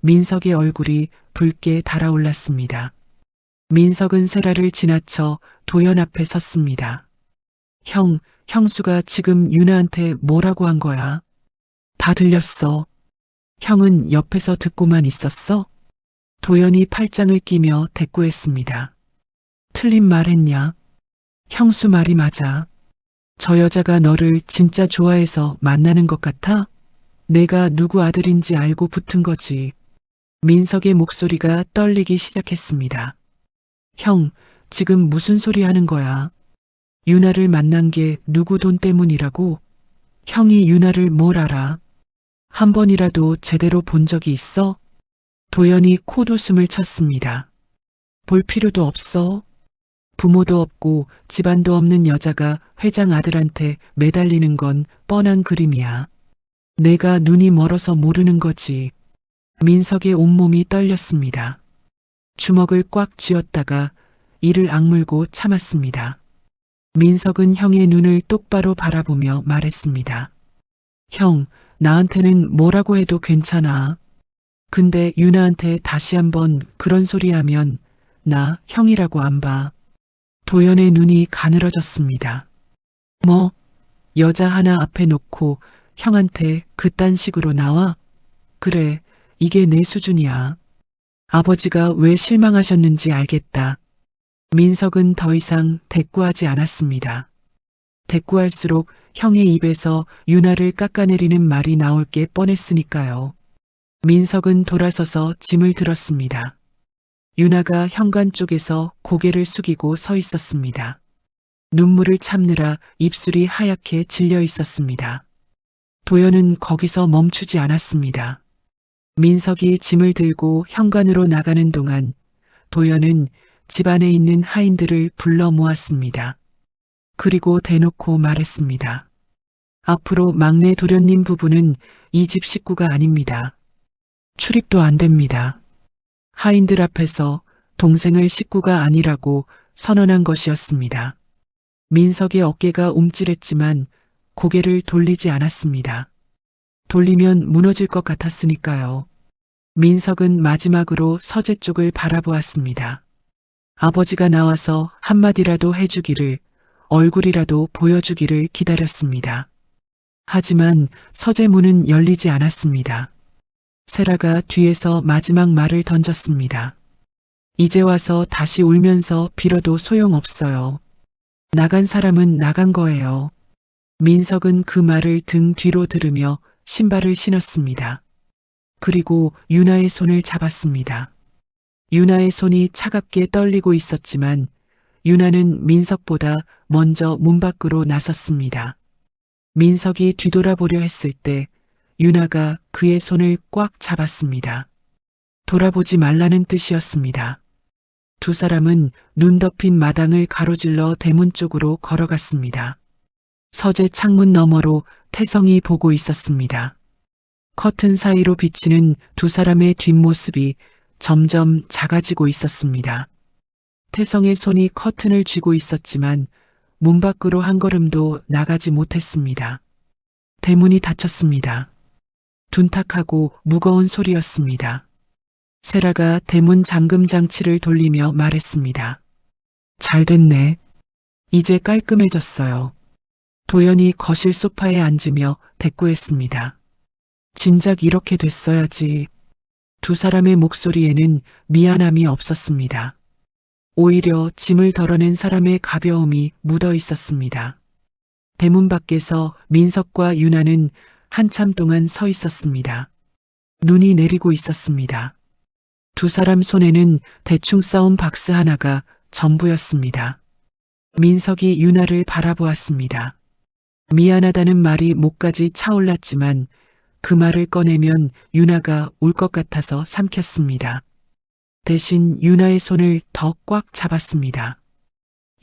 민석의 얼굴이 붉게 달아올랐습니다. 민석은 세라를 지나쳐 도연 앞에 섰습니다. 형, 형수가 지금 유나한테 뭐라고 한 거야? 다 들렸어. 형은 옆에서 듣고만 있었어? 도연이 팔짱을 끼며 대꾸했습니다. 틀린 말 했냐? 형수 말이 맞아. 저 여자가 너를 진짜 좋아해서 만나는 것 같아? 내가 누구 아들인지 알고 붙은 거지. 민석의 목소리가 떨리기 시작했습니다. 형, 지금 무슨 소리 하는 거야? 유나를 만난 게 누구 돈 때문이라고? 형이 유나를 뭘 알아? 한 번이라도 제대로 본 적이 있어? 도연이 콧웃음을 쳤습니다. 볼 필요도 없어. 부모도 없고 집안도 없는 여자가 회장 아들한테 매달리는 건 뻔한 그림이야. 내가 눈이 멀어서 모르는 거지. 민석의 온몸이 떨렸습니다. 주먹을 꽉 쥐었다가 이를 악물고 참았습니다. 민석은 형의 눈을 똑바로 바라보며 말했습니다. 형, 나한테는 뭐라고 해도 괜찮아. 근데 유나한테 다시 한번 그런 소리 하면 나 형이라고 안 봐. 도연의 눈이 가늘어졌습니다. 뭐? 여자 하나 앞에 놓고 형한테 그딴 식으로 나와? 그래, 이게 내 수준이야. 아버지가 왜 실망하셨는지 알겠다. 민석은 더 이상 대꾸하지 않았습니다. 대꾸할수록 형의 입에서 유나를 깎아내리는 말이 나올 게 뻔했으니까요. 민석은 돌아서서 짐을 들었습니다. 유나가 현관 쪽에서 고개를 숙이고 서 있었습니다. 눈물을 참느라 입술이 하얗게 질려 있었습니다. 도연은 거기서 멈추지 않았습니다. 민석이 짐을 들고 현관으로 나가는 동안 도연은 집 안에 있는 하인들을 불러 모았습니다. 그리고 대놓고 말했습니다. 앞으로 막내 도련님 부부는 이 집 식구가 아닙니다. 출입도 안 됩니다. 하인들 앞에서 동생을 식구가 아니라고 선언한 것이었습니다. 민석의 어깨가 움찔했지만 고개를 돌리지 않았습니다. 돌리면 무너질 것 같았으니까요. 민석은 마지막으로 서재 쪽을 바라보았습니다. 아버지가 나와서 한마디라도 해주기를, 얼굴이라도 보여주기를 기다렸습니다. 하지만 서재 문은 열리지 않았습니다. 세라가 뒤에서 마지막 말을 던졌습니다. 이제 와서 다시 울면서 빌어도 소용없어요. 나간 사람은 나간 거예요. 민석은 그 말을 등 뒤로 들으며 신발을 신었습니다. 그리고 유나의 손을 잡았습니다. 유나의 손이 차갑게 떨리고 있었지만 유나는 민석보다 먼저 문 밖으로 나섰습니다. 민석이 뒤돌아보려 했을 때 유나가 그의 손을 꽉 잡았습니다. 돌아보지 말라는 뜻이었습니다. 두 사람은 눈 덮인 마당을 가로질러 대문 쪽으로 걸어갔습니다. 서재 창문 너머로 태성이 보고 있었습니다. 커튼 사이로 비치는 두 사람의 뒷모습이 점점 작아지고 있었습니다. 태성의 손이 커튼을 쥐고 있었지만 문 밖으로 한 걸음도 나가지 못했습니다. 대문이 닫혔습니다. 둔탁하고 무거운 소리였습니다. 세라가 대문 잠금 장치를 돌리며 말했습니다. 잘 됐네. 이제 깔끔해졌어요. 도연이 거실 소파에 앉으며 대꾸했습니다. 진작 이렇게 됐어야지. 두 사람의 목소리에는 미안함이 없었습니다. 오히려 짐을 덜어낸 사람의 가벼움이 묻어 있었습니다. 대문 밖에서 민석과 유나는 한참 동안 서 있었습니다. 눈이 내리고 있었습니다. 두 사람 손에는 대충 싸운 박스 하나가 전부였습니다. 민석이 유나를 바라보았습니다. 미안하다는 말이 목까지 차올랐지만 그 말을 꺼내면 유나가 울 것 같아서 삼켰습니다. 대신 유나의 손을 더 꽉 잡았습니다.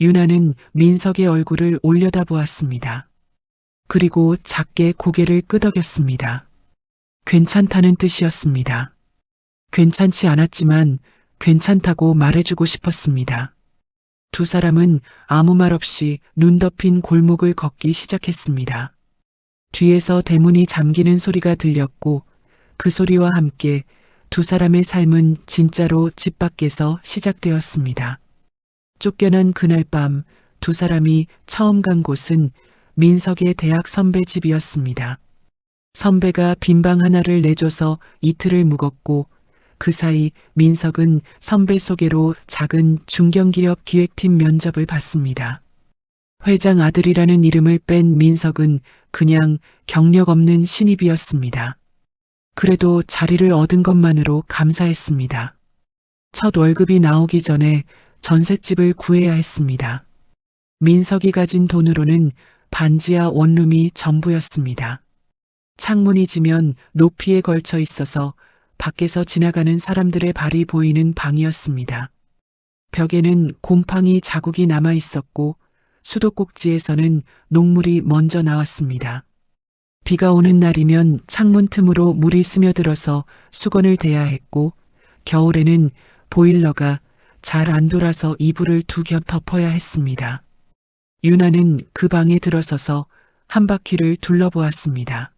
유나는 민석의 얼굴을 올려다보았습니다. 그리고 작게 고개를 끄덕였습니다. 괜찮다는 뜻이었습니다. 괜찮지 않았지만 괜찮다고 말해주고 싶었습니다. 두 사람은 아무 말 없이 눈 덮인 골목을 걷기 시작했습니다. 뒤에서 대문이 잠기는 소리가 들렸고 그 소리와 함께 두 사람의 삶은 진짜로 집 밖에서 시작되었습니다. 쫓겨난 그날 밤 두 사람이 처음 간 곳은 민석의 대학 선배 집이었습니다. 선배가 빈방 하나를 내줘서 이틀을 묵었고 그 사이 민석은 선배 소개로 작은 중견기업 기획팀 면접을 봤습니다. 회장 아들이라는 이름을 뺀 민석은 그냥 경력 없는 신입이었습니다. 그래도 자리를 얻은 것만으로 감사했습니다. 첫 월급이 나오기 전에 전셋집을 구해야 했습니다. 민석이 가진 돈으로는 반지하 원룸이 전부였습니다. 창문이 지면 높이에 걸쳐 있어서 밖에서 지나가는 사람들의 발이 보이는 방이었습니다. 벽에는 곰팡이 자국이 남아 있었고 수도꼭지에서는 녹물이 먼저 나왔습니다. 비가 오는 날이면 창문 틈으로 물이 스며들어서 수건을 대야 했고 겨울에는 보일러가 잘 안 돌아서 이불을 두 겹 덮어야 했습니다. 유나는 그 방에 들어서서 한 바퀴를 둘러보았습니다.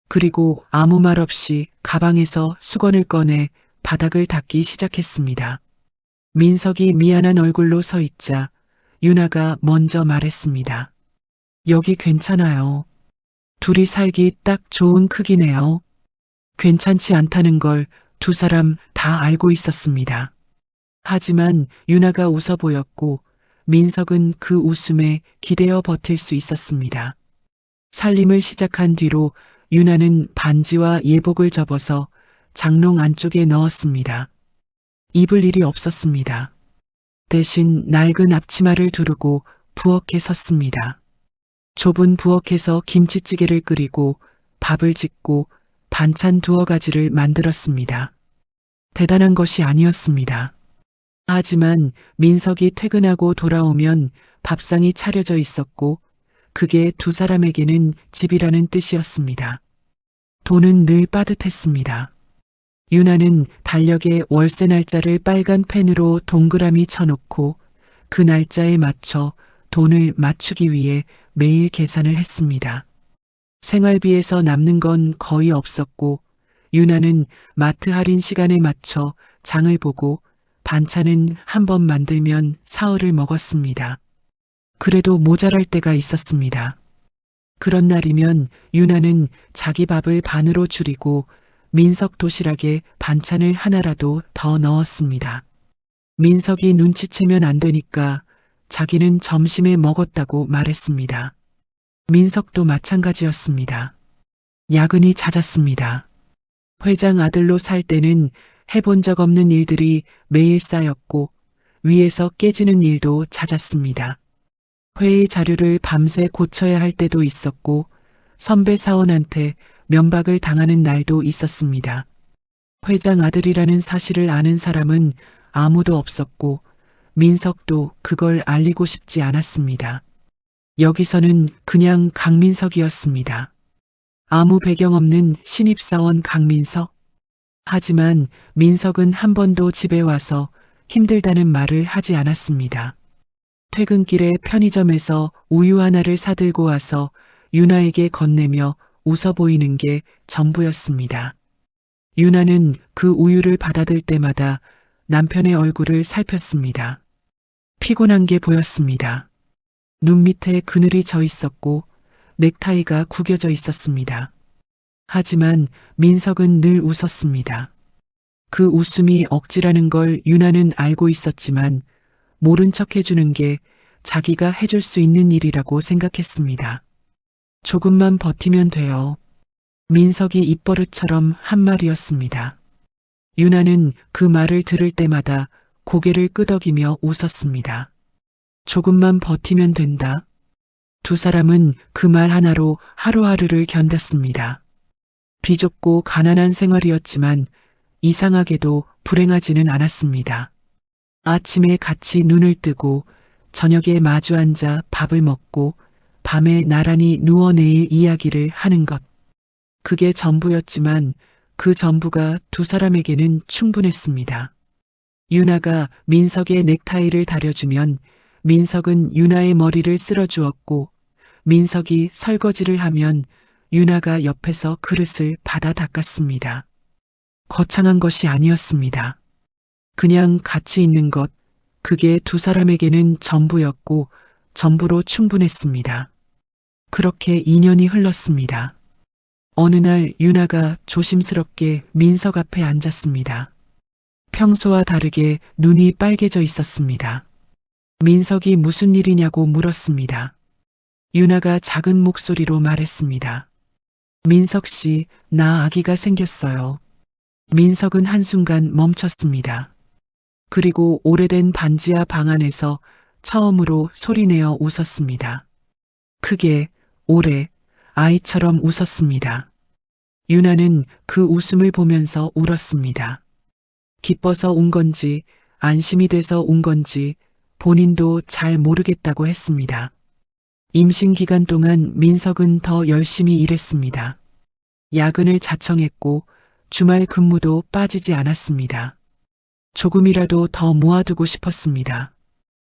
그리고 아무 말 없이 가방에서 수건을 꺼내 바닥을 닦기 시작했습니다. 민석이 미안한 얼굴로 서 있자 유나가 먼저 말했습니다. 여기 괜찮아요. 둘이 살기 딱 좋은 크기네요. 괜찮지 않다는 걸 두 사람 다 알고 있었습니다. 하지만 유나가 웃어 보였고 민석은 그 웃음에 기대어 버틸 수 있었습니다. 살림을 시작한 뒤로 유나는 반지와 예복을 접어서 장롱 안쪽에 넣었습니다. 입을 일이 없었습니다. 대신 낡은 앞치마를 두르고 부엌에 섰습니다. 좁은 부엌에서 김치찌개를 끓이고 밥을 짓고 반찬 두어 가지를 만들었습니다. 대단한 것이 아니었습니다. 하지만 민석이 퇴근하고 돌아오면 밥상이 차려져 있었고 그게 두 사람에게는 집이라는 뜻이었습니다. 돈은 늘 빠듯했습니다. 유나는 달력에 월세 날짜를 빨간 펜으로 동그라미 쳐놓고 그 날짜에 맞춰 돈을 맞추기 위해 매일 계산을 했습니다. 생활비에서 남는 건 거의 없었고 유나는 마트 할인 시간에 맞춰 장을 보고 반찬은 한 번 만들면 사흘을 먹었습니다. 그래도 모자랄 때가 있었습니다. 그런 날이면 유나는 자기 밥을 반으로 줄이고 민석 도시락에 반찬을 하나라도 더 넣었습니다. 민석이 눈치채면 안 되니까 자기는 점심에 먹었다고 말했습니다. 민석도 마찬가지였습니다. 야근이 잦았습니다. 회장 아들로 살 때는 해본 적 없는 일들이 매일 쌓였고 위에서 깨지는 일도 잦았습니다. 회의 자료를 밤새 고쳐야 할 때도 있었고 선배 사원한테 면박을 당하는 날도 있었습니다. 회장 아들이라는 사실을 아는 사람은 아무도 없었고 민석도 그걸 알리고 싶지 않았습니다. 여기서는 그냥 강민석이었습니다. 아무 배경 없는 신입사원 강민석. 하지만 민석은 한 번도 집에 와서 힘들다는 말을 하지 않았습니다. 퇴근길에 편의점에서 우유 하나를 사들고 와서 유나에게 건네며 웃어 보이는 게 전부였습니다. 유나는 그 우유를 받아들 때마다 남편의 얼굴을 살폈습니다. 피곤한 게 보였습니다. 눈 밑에 그늘이 져 있었고 넥타이가 구겨져 있었습니다. 하지만 민석은 늘 웃었습니다. 그 웃음이 억지라는 걸 유나는 알고 있었지만 모른 척 해주는 게 자기가 해줄 수 있는 일이라고 생각했습니다. 조금만 버티면 돼요. 민석이 입버릇처럼 한 말이었습니다. 유나는 그 말을 들을 때마다 고개를 끄덕이며 웃었습니다. 조금만 버티면 된다. 두 사람은 그 말 하나로 하루하루를 견뎠습니다. 비좁고 가난한 생활이었지만 이상하게도 불행하지는 않았습니다. 아침에 같이 눈을 뜨고 저녁에 마주 앉아 밥을 먹고 밤에 나란히 누워 내일 이야기를 하는 것. 그게 전부였지만 그 전부가 두 사람에게는 충분했습니다. 유나가 민석의 넥타이를 다려주면 민석은 유나의 머리를 쓸어주었고 민석이 설거지를 하면 유나가 옆에서 그릇을 받아 닦았습니다. 거창한 것이 아니었습니다. 그냥 같이 있는 것, 그게 두 사람에게는 전부였고 전부로 충분했습니다. 그렇게 2년이 흘렀습니다. 어느 날 유나가 조심스럽게 민석 앞에 앉았습니다. 평소와 다르게 눈이 빨개져 있었습니다. 민석이 무슨 일이냐고 물었습니다. 유나가 작은 목소리로 말했습니다. 민석 씨, 나 아기가 생겼어요. 민석은 한순간 멈췄습니다. 그리고 오래된 반지하 방 안에서 처음으로 소리내어 웃었습니다. 크게, 오래, 아이처럼 웃었습니다. 유나는 그 웃음을 보면서 울었습니다. 기뻐서 운 건지, 안심이 돼서 운 건지 본인도 잘 모르겠다고 했습니다. 임신 기간 동안 민석은 더 열심히 일했습니다. 야근을 자청했고 주말 근무도 빠지지 않았습니다. 조금이라도 더 모아두고 싶었습니다.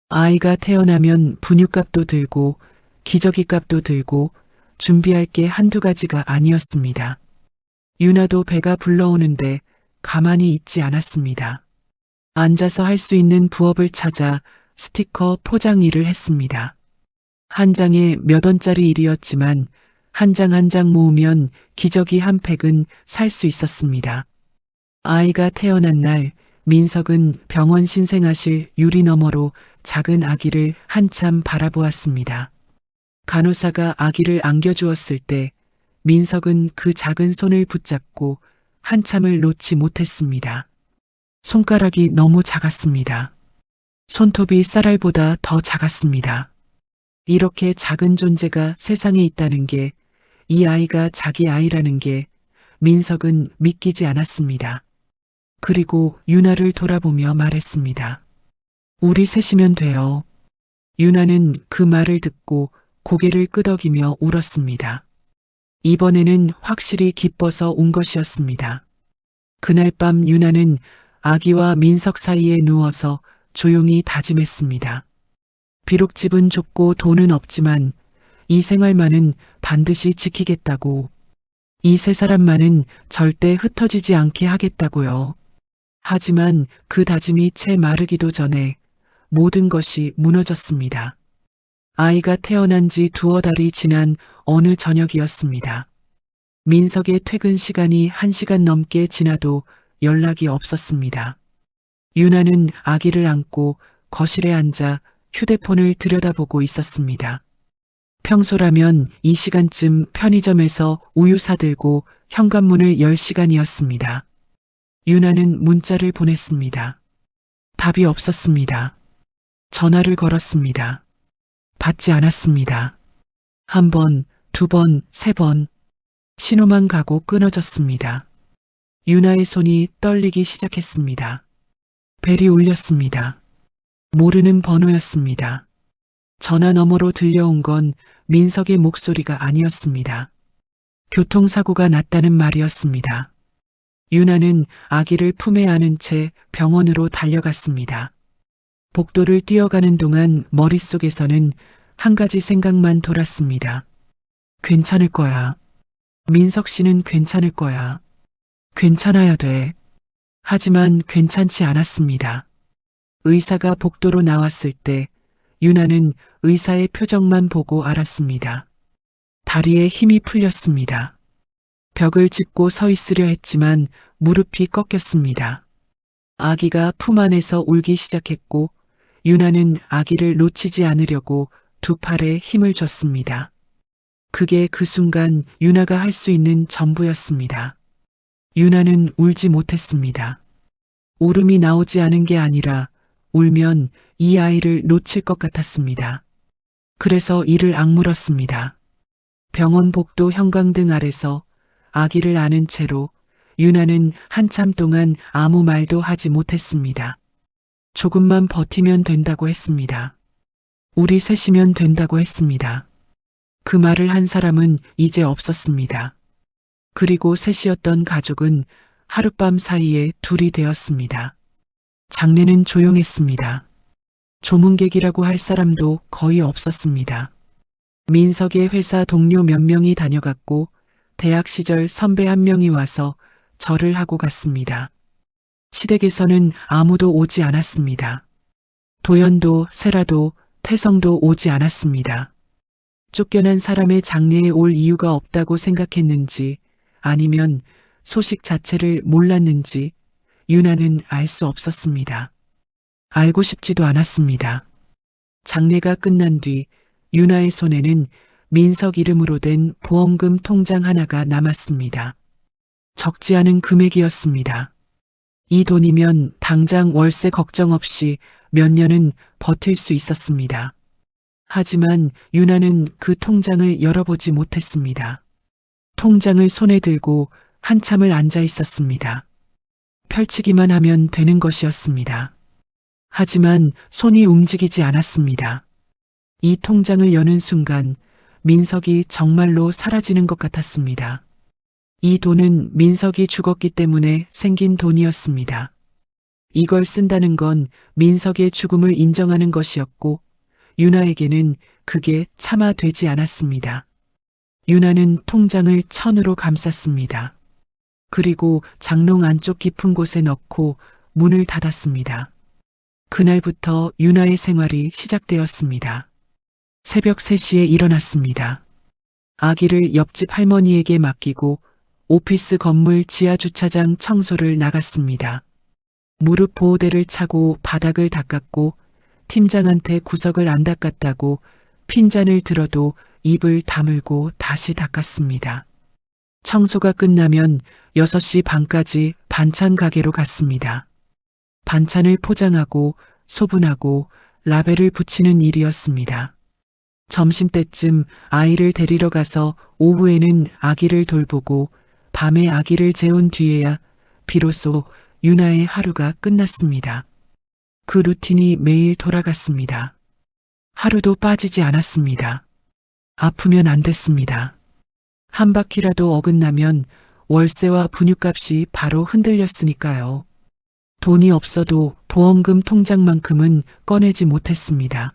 아이가 태어나면 분유값도 들고 기저귀 값도 들고 준비할 게 한두 가지가 아니었습니다. 유나도 배가 불러오는데 가만히 있지 않았습니다. 앉아서 할 수 있는 부업을 찾아 스티커 포장 일을 했습니다. 한 장에 몇 원짜리 일이었지만 한 장 한 장 모으면 기저귀 한 팩은 살 수 있었습니다. 아이가 태어난 날 민석은 병원 신생아실 유리 너머로 작은 아기를 한참 바라보았습니다. 간호사가 아기를 안겨주었을 때 민석은 그 작은 손을 붙잡고 한참을 놓지 못했습니다. 손가락이 너무 작았습니다. 손톱이 쌀알보다 더 작았습니다. 이렇게 작은 존재가 세상에 있다는 게, 이 아이가 자기 아이라는 게 민석은 믿기지 않았습니다. 그리고 유나를 돌아보며 말했습니다. 우리 셋이면 돼요. 유나는 그 말을 듣고 고개를 끄덕이며 울었습니다. 이번에는 확실히 기뻐서 운 것이었습니다. 그날 밤 유나는 아기와 민석 사이에 누워서 조용히 다짐했습니다. 비록 집은 좁고 돈은 없지만 이 생활만은 반드시 지키겠다고. 이 세 사람만은 절대 흩어지지 않게 하겠다고요. 하지만 그 다짐이 채 마르기도 전에 모든 것이 무너졌습니다. 아이가 태어난 지 두어 달이 지난 어느 저녁이었습니다. 민석의 퇴근 시간이 1시간 넘게 지나도 연락이 없었습니다. 유나는 아기를 안고 거실에 앉아 휴대폰을 들여다보고 있었습니다. 평소라면 이 시간쯤 편의점에서 우유 사들고 현관문을 열 시간이었습니다. 유나는 문자를 보냈습니다. 답이 없었습니다. 전화를 걸었습니다. 받지 않았습니다. 한 번, 두 번, 세 번. 신호만 가고 끊어졌습니다. 유나의 손이 떨리기 시작했습니다. 벨이 울렸습니다. 모르는 번호였습니다. 전화 너머로 들려온 건 민석의 목소리가 아니었습니다. 교통사고가 났다는 말이었습니다. 유나는 아기를 품에 안은 채 병원으로 달려갔습니다. 복도를 뛰어가는 동안 머릿속에서는 한 가지 생각만 돌았습니다. 괜찮을 거야. 민석 씨는 괜찮을 거야. 괜찮아야 돼. 하지만 괜찮지 않았습니다. 의사가 복도로 나왔을 때 유나는 의사의 표정만 보고 알았습니다. 다리에 힘이 풀렸습니다. 벽을 짚고 서 있으려 했지만 무릎이 꺾였습니다. 아기가 품 안에서 울기 시작했고 유나는 아기를 놓치지 않으려고 두 팔에 힘을 줬습니다. 그게 그 순간 유나가 할 수 있는 전부였습니다. 유나는 울지 못했습니다. 울음이 나오지 않은 게 아니라 울면 이 아이를 놓칠 것 같았습니다. 그래서 이를 악물었습니다. 병원 복도 형광등 아래서 아기를 안은 채로 유나는 한참 동안 아무 말도 하지 못했습니다. 조금만 버티면 된다고 했습니다. 우리 셋이면 된다고 했습니다. 그 말을 한 사람은 이제 없었습니다. 그리고 셋이었던 가족은 하룻밤 사이에 둘이 되었습니다. 장례는 조용했습니다. 조문객이라고 할 사람도 거의 없었습니다. 민석의 회사 동료 몇 명이 다녀갔고 대학 시절 선배 한 명이 와서 절을 하고 갔습니다. 시댁에서는 아무도 오지 않았습니다. 도연도, 세라도, 태성도 오지 않았습니다. 쫓겨난 사람의 장례에 올 이유가 없다고 생각했는지 아니면 소식 자체를 몰랐는지 유나는 알 수 없었습니다. 알고 싶지도 않았습니다. 장례가 끝난 뒤 유나의 손에는 민석 이름으로 된 보험금 통장 하나가 남았습니다. 적지 않은 금액이었습니다. 이 돈이면 당장 월세 걱정 없이 몇 년은 버틸 수 있었습니다. 하지만 유나는 그 통장을 열어보지 못했습니다. 통장을 손에 들고 한참을 앉아 있었습니다. 펼치기만 하면 되는 것이었습니다. 하지만 손이 움직이지 않았습니다. 이 통장을 여는 순간 민석이 정말로 사라지는 것 같았습니다. 이 돈은 민석이 죽었기 때문에 생긴 돈이었습니다. 이걸 쓴다는 건 민석의 죽음을 인정하는 것이었고 유나에게는 그게 차마 되지 않았습니다. 유나는 통장을 천으로 감쌌습니다. 그리고 장롱 안쪽 깊은 곳에 넣고 문을 닫았습니다. 그날부터 유나의 생활이 시작되었습니다. 새벽 3시에 일어났습니다. 아기를 옆집 할머니에게 맡기고 오피스 건물 지하 주차장 청소를 나갔습니다. 무릎 보호대를 차고 바닥을 닦았고 팀장한테 구석을 안 닦았다고 핀잔을 들어도 입을 다물고 다시 닦았습니다. 청소가 끝나면 6시 반까지 반찬 가게로 갔습니다. 반찬을 포장하고 소분하고 라벨을 붙이는 일이었습니다. 점심때쯤 아이를 데리러 가서 오후에는 아기를 돌보고 밤에 아기를 재운 뒤에야 비로소 유나의 하루가 끝났습니다. 그 루틴이 매일 돌아갔습니다. 하루도 빠지지 않았습니다. 아프면 안 됐습니다. 한 바퀴라도 어긋나면 월세와 분유값이 바로 흔들렸으니까요. 돈이 없어도 보험금 통장만큼은 꺼내지 못했습니다.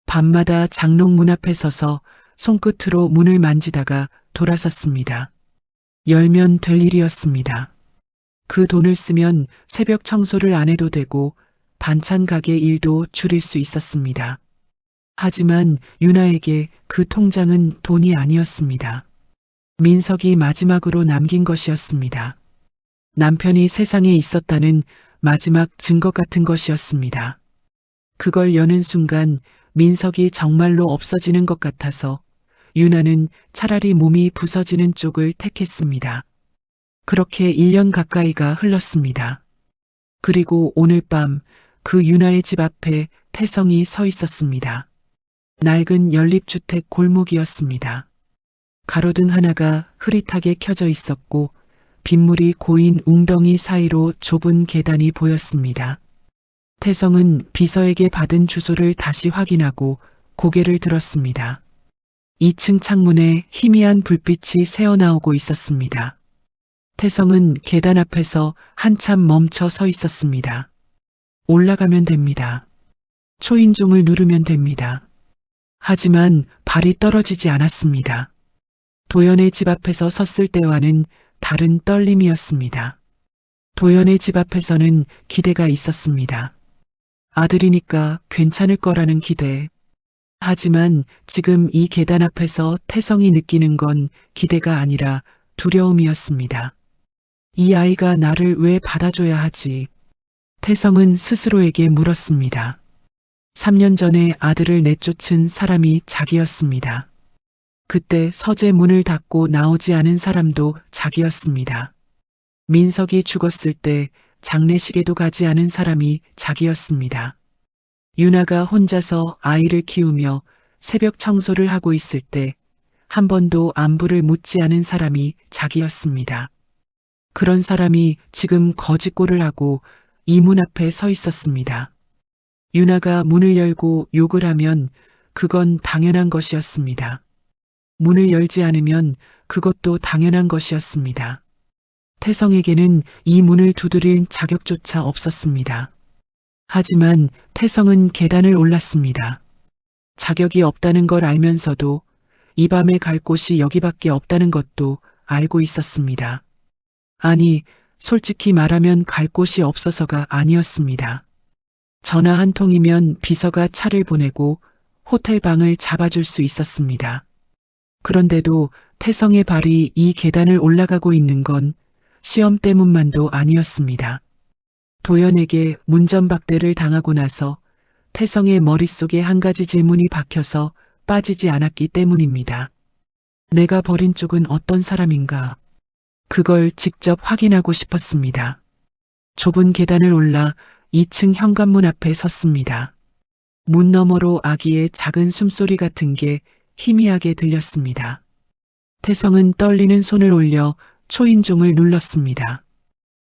밤마다 장롱 문 앞에 서서 손끝으로 문을 만지다가 돌아섰습니다. 열면 될 일이었습니다. 그 돈을 쓰면 새벽 청소를 안 해도 되고 반찬 가게 일도 줄일 수 있었습니다. 하지만 유나에게 그 통장은 돈이 아니었습니다. 민석이 마지막으로 남긴 것이었습니다. 남편이 세상에 있었다는 마지막 증거 같은 것이었습니다. 그걸 여는 순간 민석이 정말로 없어지는 것 같아서 유나는 차라리 몸이 부서지는 쪽을 택했습니다. 그렇게 1년 가까이가 흘렀습니다. 그리고 오늘 밤 그 유나의 집 앞에 태성이 서 있었습니다. 낡은 연립주택 골목이었습니다. 가로등 하나가 흐릿하게 켜져 있었고 빗물이 고인 웅덩이 사이로 좁은 계단이 보였습니다. 태성은 비서에게 받은 주소를 다시 확인하고 고개를 들었습니다. 2층 창문에 희미한 불빛이 새어나오고 있었습니다. 태성은 계단 앞에서 한참 멈춰 서 있었습니다. 올라가면 됩니다. 초인종을 누르면 됩니다. 하지만 발이 떨어지지 않았습니다. 도연의 집 앞에서 섰을 때와는 다른 떨림이었습니다. 도연의 집 앞에서는 기대가 있었습니다. 아들이니까 괜찮을 거라는 기대. 하지만 지금 이 계단 앞에서 태성이 느끼는 건 기대가 아니라 두려움이었습니다. 이 아이가 나를 왜 받아줘야 하지? 태성은 스스로에게 물었습니다. 3년 전에 아들을 내쫓은 사람이 자기였습니다. 그때 서재 문을 닫고 나오지 않은 사람도 자기였습니다. 민석이 죽었을 때 장례식에도 가지 않은 사람이 자기였습니다. 유나가 혼자서 아이를 키우며 새벽 청소를 하고 있을 때 한 번도 안부를 묻지 않은 사람이 자기였습니다. 그런 사람이 지금 거짓골을 하고 이 문 앞에 서 있었습니다. 유나가 문을 열고 욕을 하면 그건 당연한 것이었습니다. 문을 열지 않으면 그것도 당연한 것이었습니다. 태성에게는 이 문을 두드릴 자격조차 없었습니다. 하지만 태성은 계단을 올랐습니다. 자격이 없다는 걸 알면서도 이 밤에 갈 곳이 여기밖에 없다는 것도 알고 있었습니다. 아니, 솔직히 말하면 갈 곳이 없어서가 아니었습니다. 전화 한 통이면 비서가 차를 보내고 호텔 방을 잡아줄 수 있었습니다. 그런데도 태성의 발이 이 계단을 올라가고 있는 건 시험 때문만도 아니었습니다. 도연에게 문전박대를 당하고 나서 태성의 머릿속에 한 가지 질문이 박혀서 빠지지 않았기 때문입니다. 내가 버린 쪽은 어떤 사람인가? 그걸 직접 확인하고 싶었습니다. 좁은 계단을 올라 2층 현관문 앞에 섰습니다. 문 너머로 아기의 작은 숨소리 같은 게 희미하게 들렸습니다. 태성은 떨리는 손을 올려 초인종을 눌렀습니다.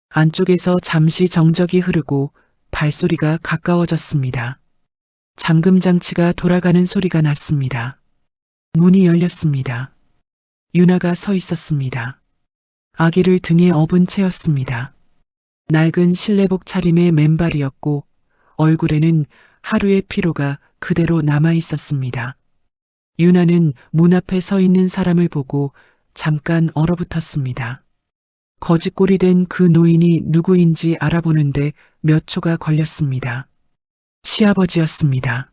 안쪽에서 잠시 정적이 흐르고 발소리가 가까워졌습니다. 잠금 장치가 돌아가는 소리가 났습니다. 문이 열렸습니다. 유나가 서 있었습니다. 아기를 등에 업은 채였습니다. 낡은 실내복 차림의 맨발이었고 얼굴에는 하루의 피로가 그대로 남아 있었습니다. 유나는 문 앞에 서 있는 사람을 보고 잠깐 얼어붙었습니다. 거짓골이 된 그 노인이 누구인지 알아보는데 몇 초가 걸렸습니다. 시아버지였습니다.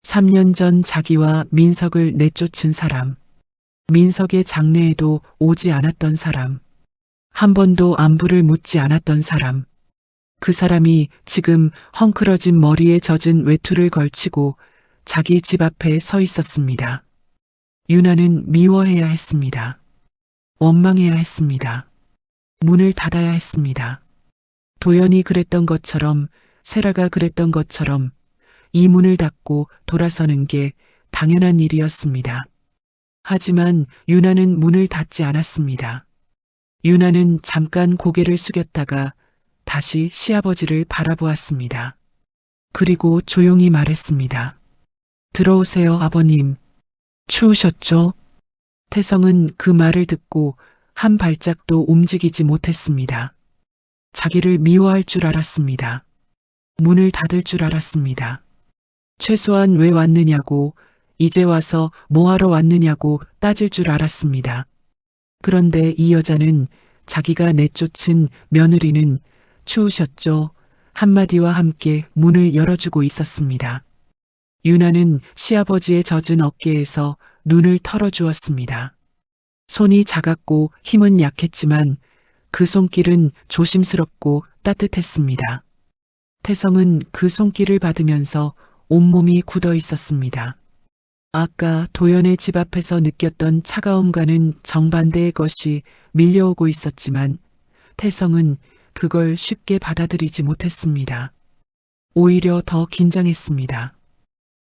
3년 전 자기와 민석을 내쫓은 사람. 민석의 장례에도 오지 않았던 사람. 한 번도 안부를 묻지 않았던 사람. 그 사람이 지금 헝클어진 머리에 젖은 외투를 걸치고 자기 집 앞에 서 있었습니다. 유나는 미워해야 했습니다. 원망해야 했습니다. 문을 닫아야 했습니다. 도연이 그랬던 것처럼, 세라가 그랬던 것처럼 이 문을 닫고 돌아서는 게 당연한 일이었습니다. 하지만 유나는 문을 닫지 않았습니다. 유나는 잠깐 고개를 숙였다가 다시 시아버지를 바라보았습니다. 그리고 조용히 말했습니다. 들어오세요, 아버님. 추우셨죠? 태성은 그 말을 듣고 한 발짝도 움직이지 못했습니다. 자기를 미워할 줄 알았습니다. 문을 닫을 줄 알았습니다. 최소한 왜 왔느냐고, 이제 와서 뭐하러 왔느냐고 따질 줄 알았습니다. 그런데 이 여자는 자기가 내쫓은 며느리는 추우셨죠? 한마디와 함께 문을 열어주고 있었습니다. 유나는 시아버지의 젖은 어깨에서 눈을 털어주었습니다. 손이 작았고 힘은 약했지만 그 손길은 조심스럽고 따뜻했습니다. 태성은 그 손길을 받으면서 온몸이 굳어 있었습니다. 아까 도연의 집 앞에서 느꼈던 차가움과는 정반대의 것이 밀려오고 있었지만 태성은 그걸 쉽게 받아들이지 못했습니다. 오히려 더 긴장했습니다.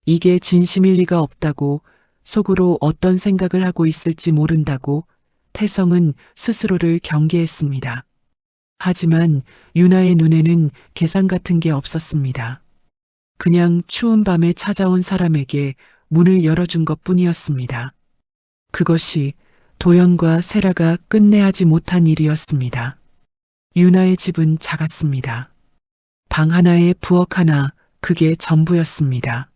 이게 진심일 리가 없다고, 속으로 어떤 생각을 하고 있을지 모른다고 태성은 스스로를 경계했습니다. 하지만 유나의 눈에는 계산 같은 게 없었습니다. 그냥 추운 밤에 찾아온 사람에게 문을 열어준 것 뿐이었습니다. 그것이 도연과 세라가 끝내 하지 못한 일이었습니다. 유나의 집은 작았습니다. 방 하나에 부엌 하나, 그게 전부였습니다.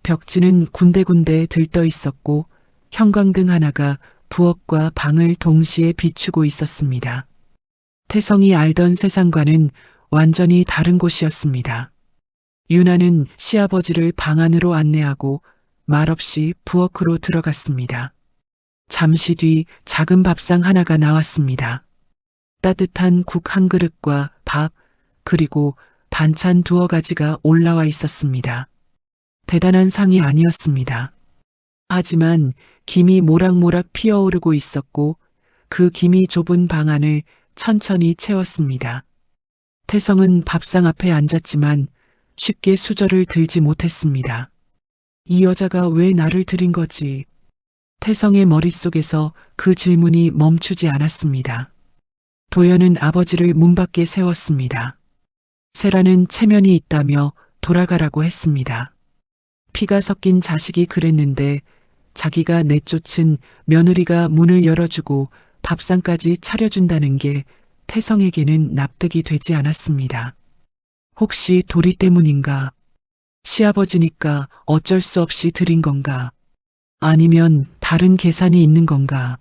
벽지는 군데군데 들떠 있었고 형광등 하나가 부엌과 방을 동시에 비추고 있었습니다. 태성이 알던 세상과는 완전히 다른 곳이었습니다. 유나는 시아버지를 방 안으로 안내하고 말없이 부엌으로 들어갔습니다. 잠시 뒤 작은 밥상 하나가 나왔습니다. 따뜻한 국 한 그릇과 밥, 그리고 반찬 두어 가지가 올라와 있었습니다. 대단한 상이 아니었습니다. 하지만 김이 모락모락 피어오르고 있었고 그 김이 좁은 방 안을 천천히 채웠습니다. 태성은 밥상 앞에 앉았지만 쉽게 수저를 들지 못했습니다. 이 여자가 왜 나를 들인 거지? 태성의 머릿속에서 그 질문이 멈추지 않았습니다. 도연은 아버지를 문 밖에 세웠습니다. 세라는 체면이 있다며 돌아가라고 했습니다. 피가 섞인 자식이 그랬는데 자기가 내쫓은 며느리가 문을 열어주고 밥상까지 차려준다는 게 태성에게는 납득이 되지 않았습니다. 혹시 도리 때문인가? 시아버지니까 어쩔 수 없이 드린 건가? 아니면 다른 계산이 있는 건가?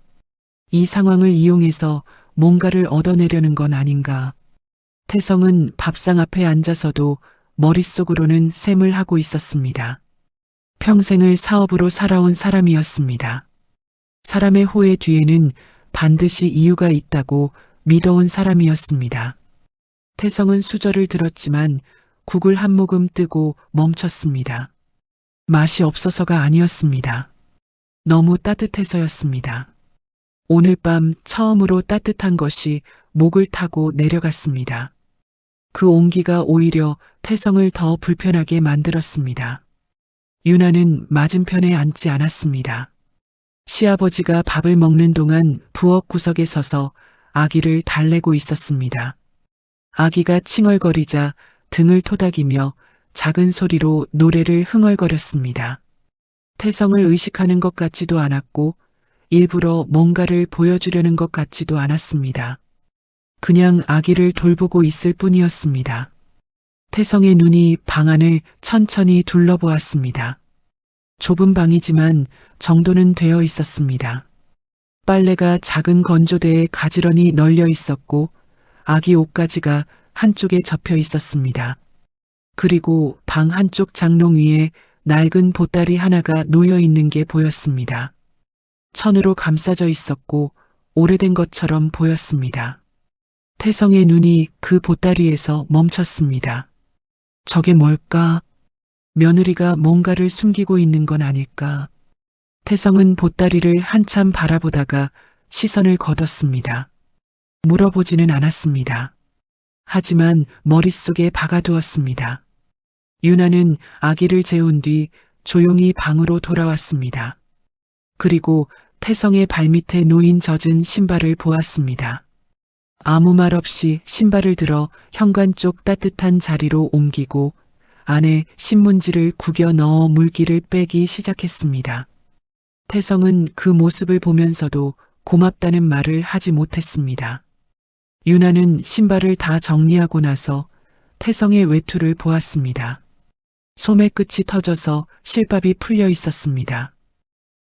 이 상황을 이용해서 뭔가를 얻어내려는 건 아닌가? 태성은 밥상 앞에 앉아서도 머릿속으로는 셈을 하고 있었습니다. 평생을 사업으로 살아온 사람이었습니다. 사람의 호의 뒤에는 반드시 이유가 있다고 믿어온 사람이었습니다. 태성은 수저를 들었지만 국을 한 모금 뜨고 멈췄습니다. 맛이 없어서가 아니었습니다. 너무 따뜻해서였습니다. 오늘 밤 처음으로 따뜻한 것이 목을 타고 내려갔습니다. 그 온기가 오히려 태성을 더 불편하게 만들었습니다. 유나는 맞은편에 앉지 않았습니다. 시아버지가 밥을 먹는 동안 부엌 구석에 서서 아기를 달래고 있었습니다. 아기가 칭얼거리자 등을 토닥이며 작은 소리로 노래를 흥얼거렸습니다. 태성을 의식하는 것 같지도 않았고 일부러 뭔가를 보여주려는 것 같지도 않았습니다. 그냥 아기를 돌보고 있을 뿐이었습니다. 태성의 눈이 방 안을 천천히 둘러보았습니다. 좁은 방이지만 정돈은 되어 있었습니다. 빨래가 작은 건조대에 가지런히 널려 있었고 아기 옷가지가 한쪽에 접혀 있었습니다. 그리고 방 한쪽 장롱 위에 낡은 보따리 하나가 놓여 있는 게 보였습니다. 천으로 감싸져 있었고 오래된 것처럼 보였습니다. 태성의 눈이 그 보따리에서 멈췄습니다. 저게 뭘까? 며느리가 뭔가를 숨기고 있는 건 아닐까? 태성은 보따리를 한참 바라보다가 시선을 거뒀습니다. 물어보지는 않았습니다. 하지만 머릿속에 박아두었습니다. 유나는 아기를 재운 뒤 조용히 방으로 돌아왔습니다. 그리고 태성의 발밑에 놓인 젖은 신발을 보았습니다. 아무 말 없이 신발을 들어 현관 쪽 따뜻한 자리로 옮기고 안에 신문지를 구겨 넣어 물기를 빼기 시작했습니다. 태성은 그 모습을 보면서도 고맙다는 말을 하지 못했습니다. 유나는 신발을 다 정리하고 나서 태성의 외투를 보았습니다. 소매 끝이 터져서 실밥이 풀려 있었습니다.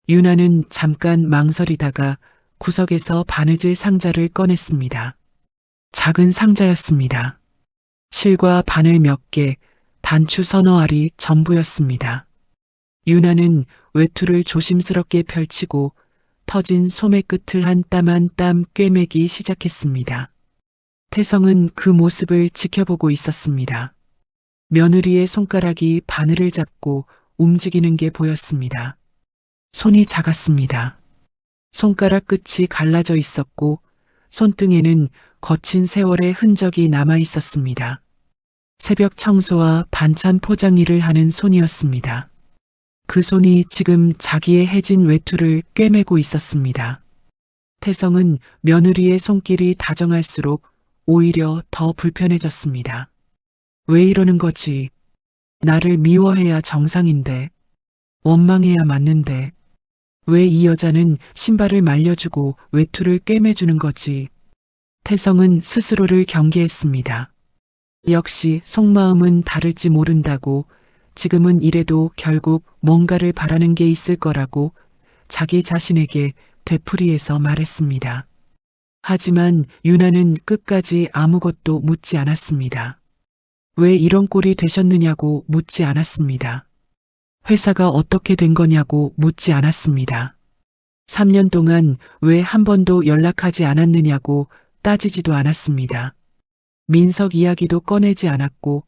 유나는 잠깐 망설이다가 구석에서 바느질 상자를 꺼냈습니다. 작은 상자였습니다. 실과 바늘 몇 개, 단추 서너 알이 전부였습니다. 유나는 외투를 조심스럽게 펼치고 터진 소매 끝을 한 땀 한 땀 꿰매기 시작했습니다. 태성은 그 모습을 지켜보고 있었습니다. 며느리의 손가락이 바늘을 잡고 움직이는 게 보였습니다. 손이 작았습니다. 손가락 끝이 갈라져 있었고 손등에는 거친 세월의 흔적이 남아 있었습니다. 새벽 청소와 반찬 포장 일을 하는 손이었습니다. 그 손이 지금 자기의 해진 외투를 꿰매고 있었습니다. 태성은 며느리의 손길이 다정할수록 오히려 더 불편해졌습니다. 왜 이러는 거지? 나를 미워해야 정상인데, 원망해야 맞는데, 왜 이 여자는 신발을 말려주고 외투를 꿰매주는 거지? 태성은 스스로를 경계했습니다. 역시 속마음은 다를지 모른다고 지금은 이래도 결국 뭔가를 바라는 게 있을 거라고 자기 자신에게 되풀이해서 말했습니다. 하지만 유나는 끝까지 아무것도 묻지 않았습니다. 왜 이런 꼴이 되셨느냐고 묻지 않았습니다. 회사가 어떻게 된 거냐고 묻지 않았습니다. 3년 동안 왜 한 번도 연락하지 않았느냐고 따지지도 않았습니다. 민석 이야기도 꺼내지 않았고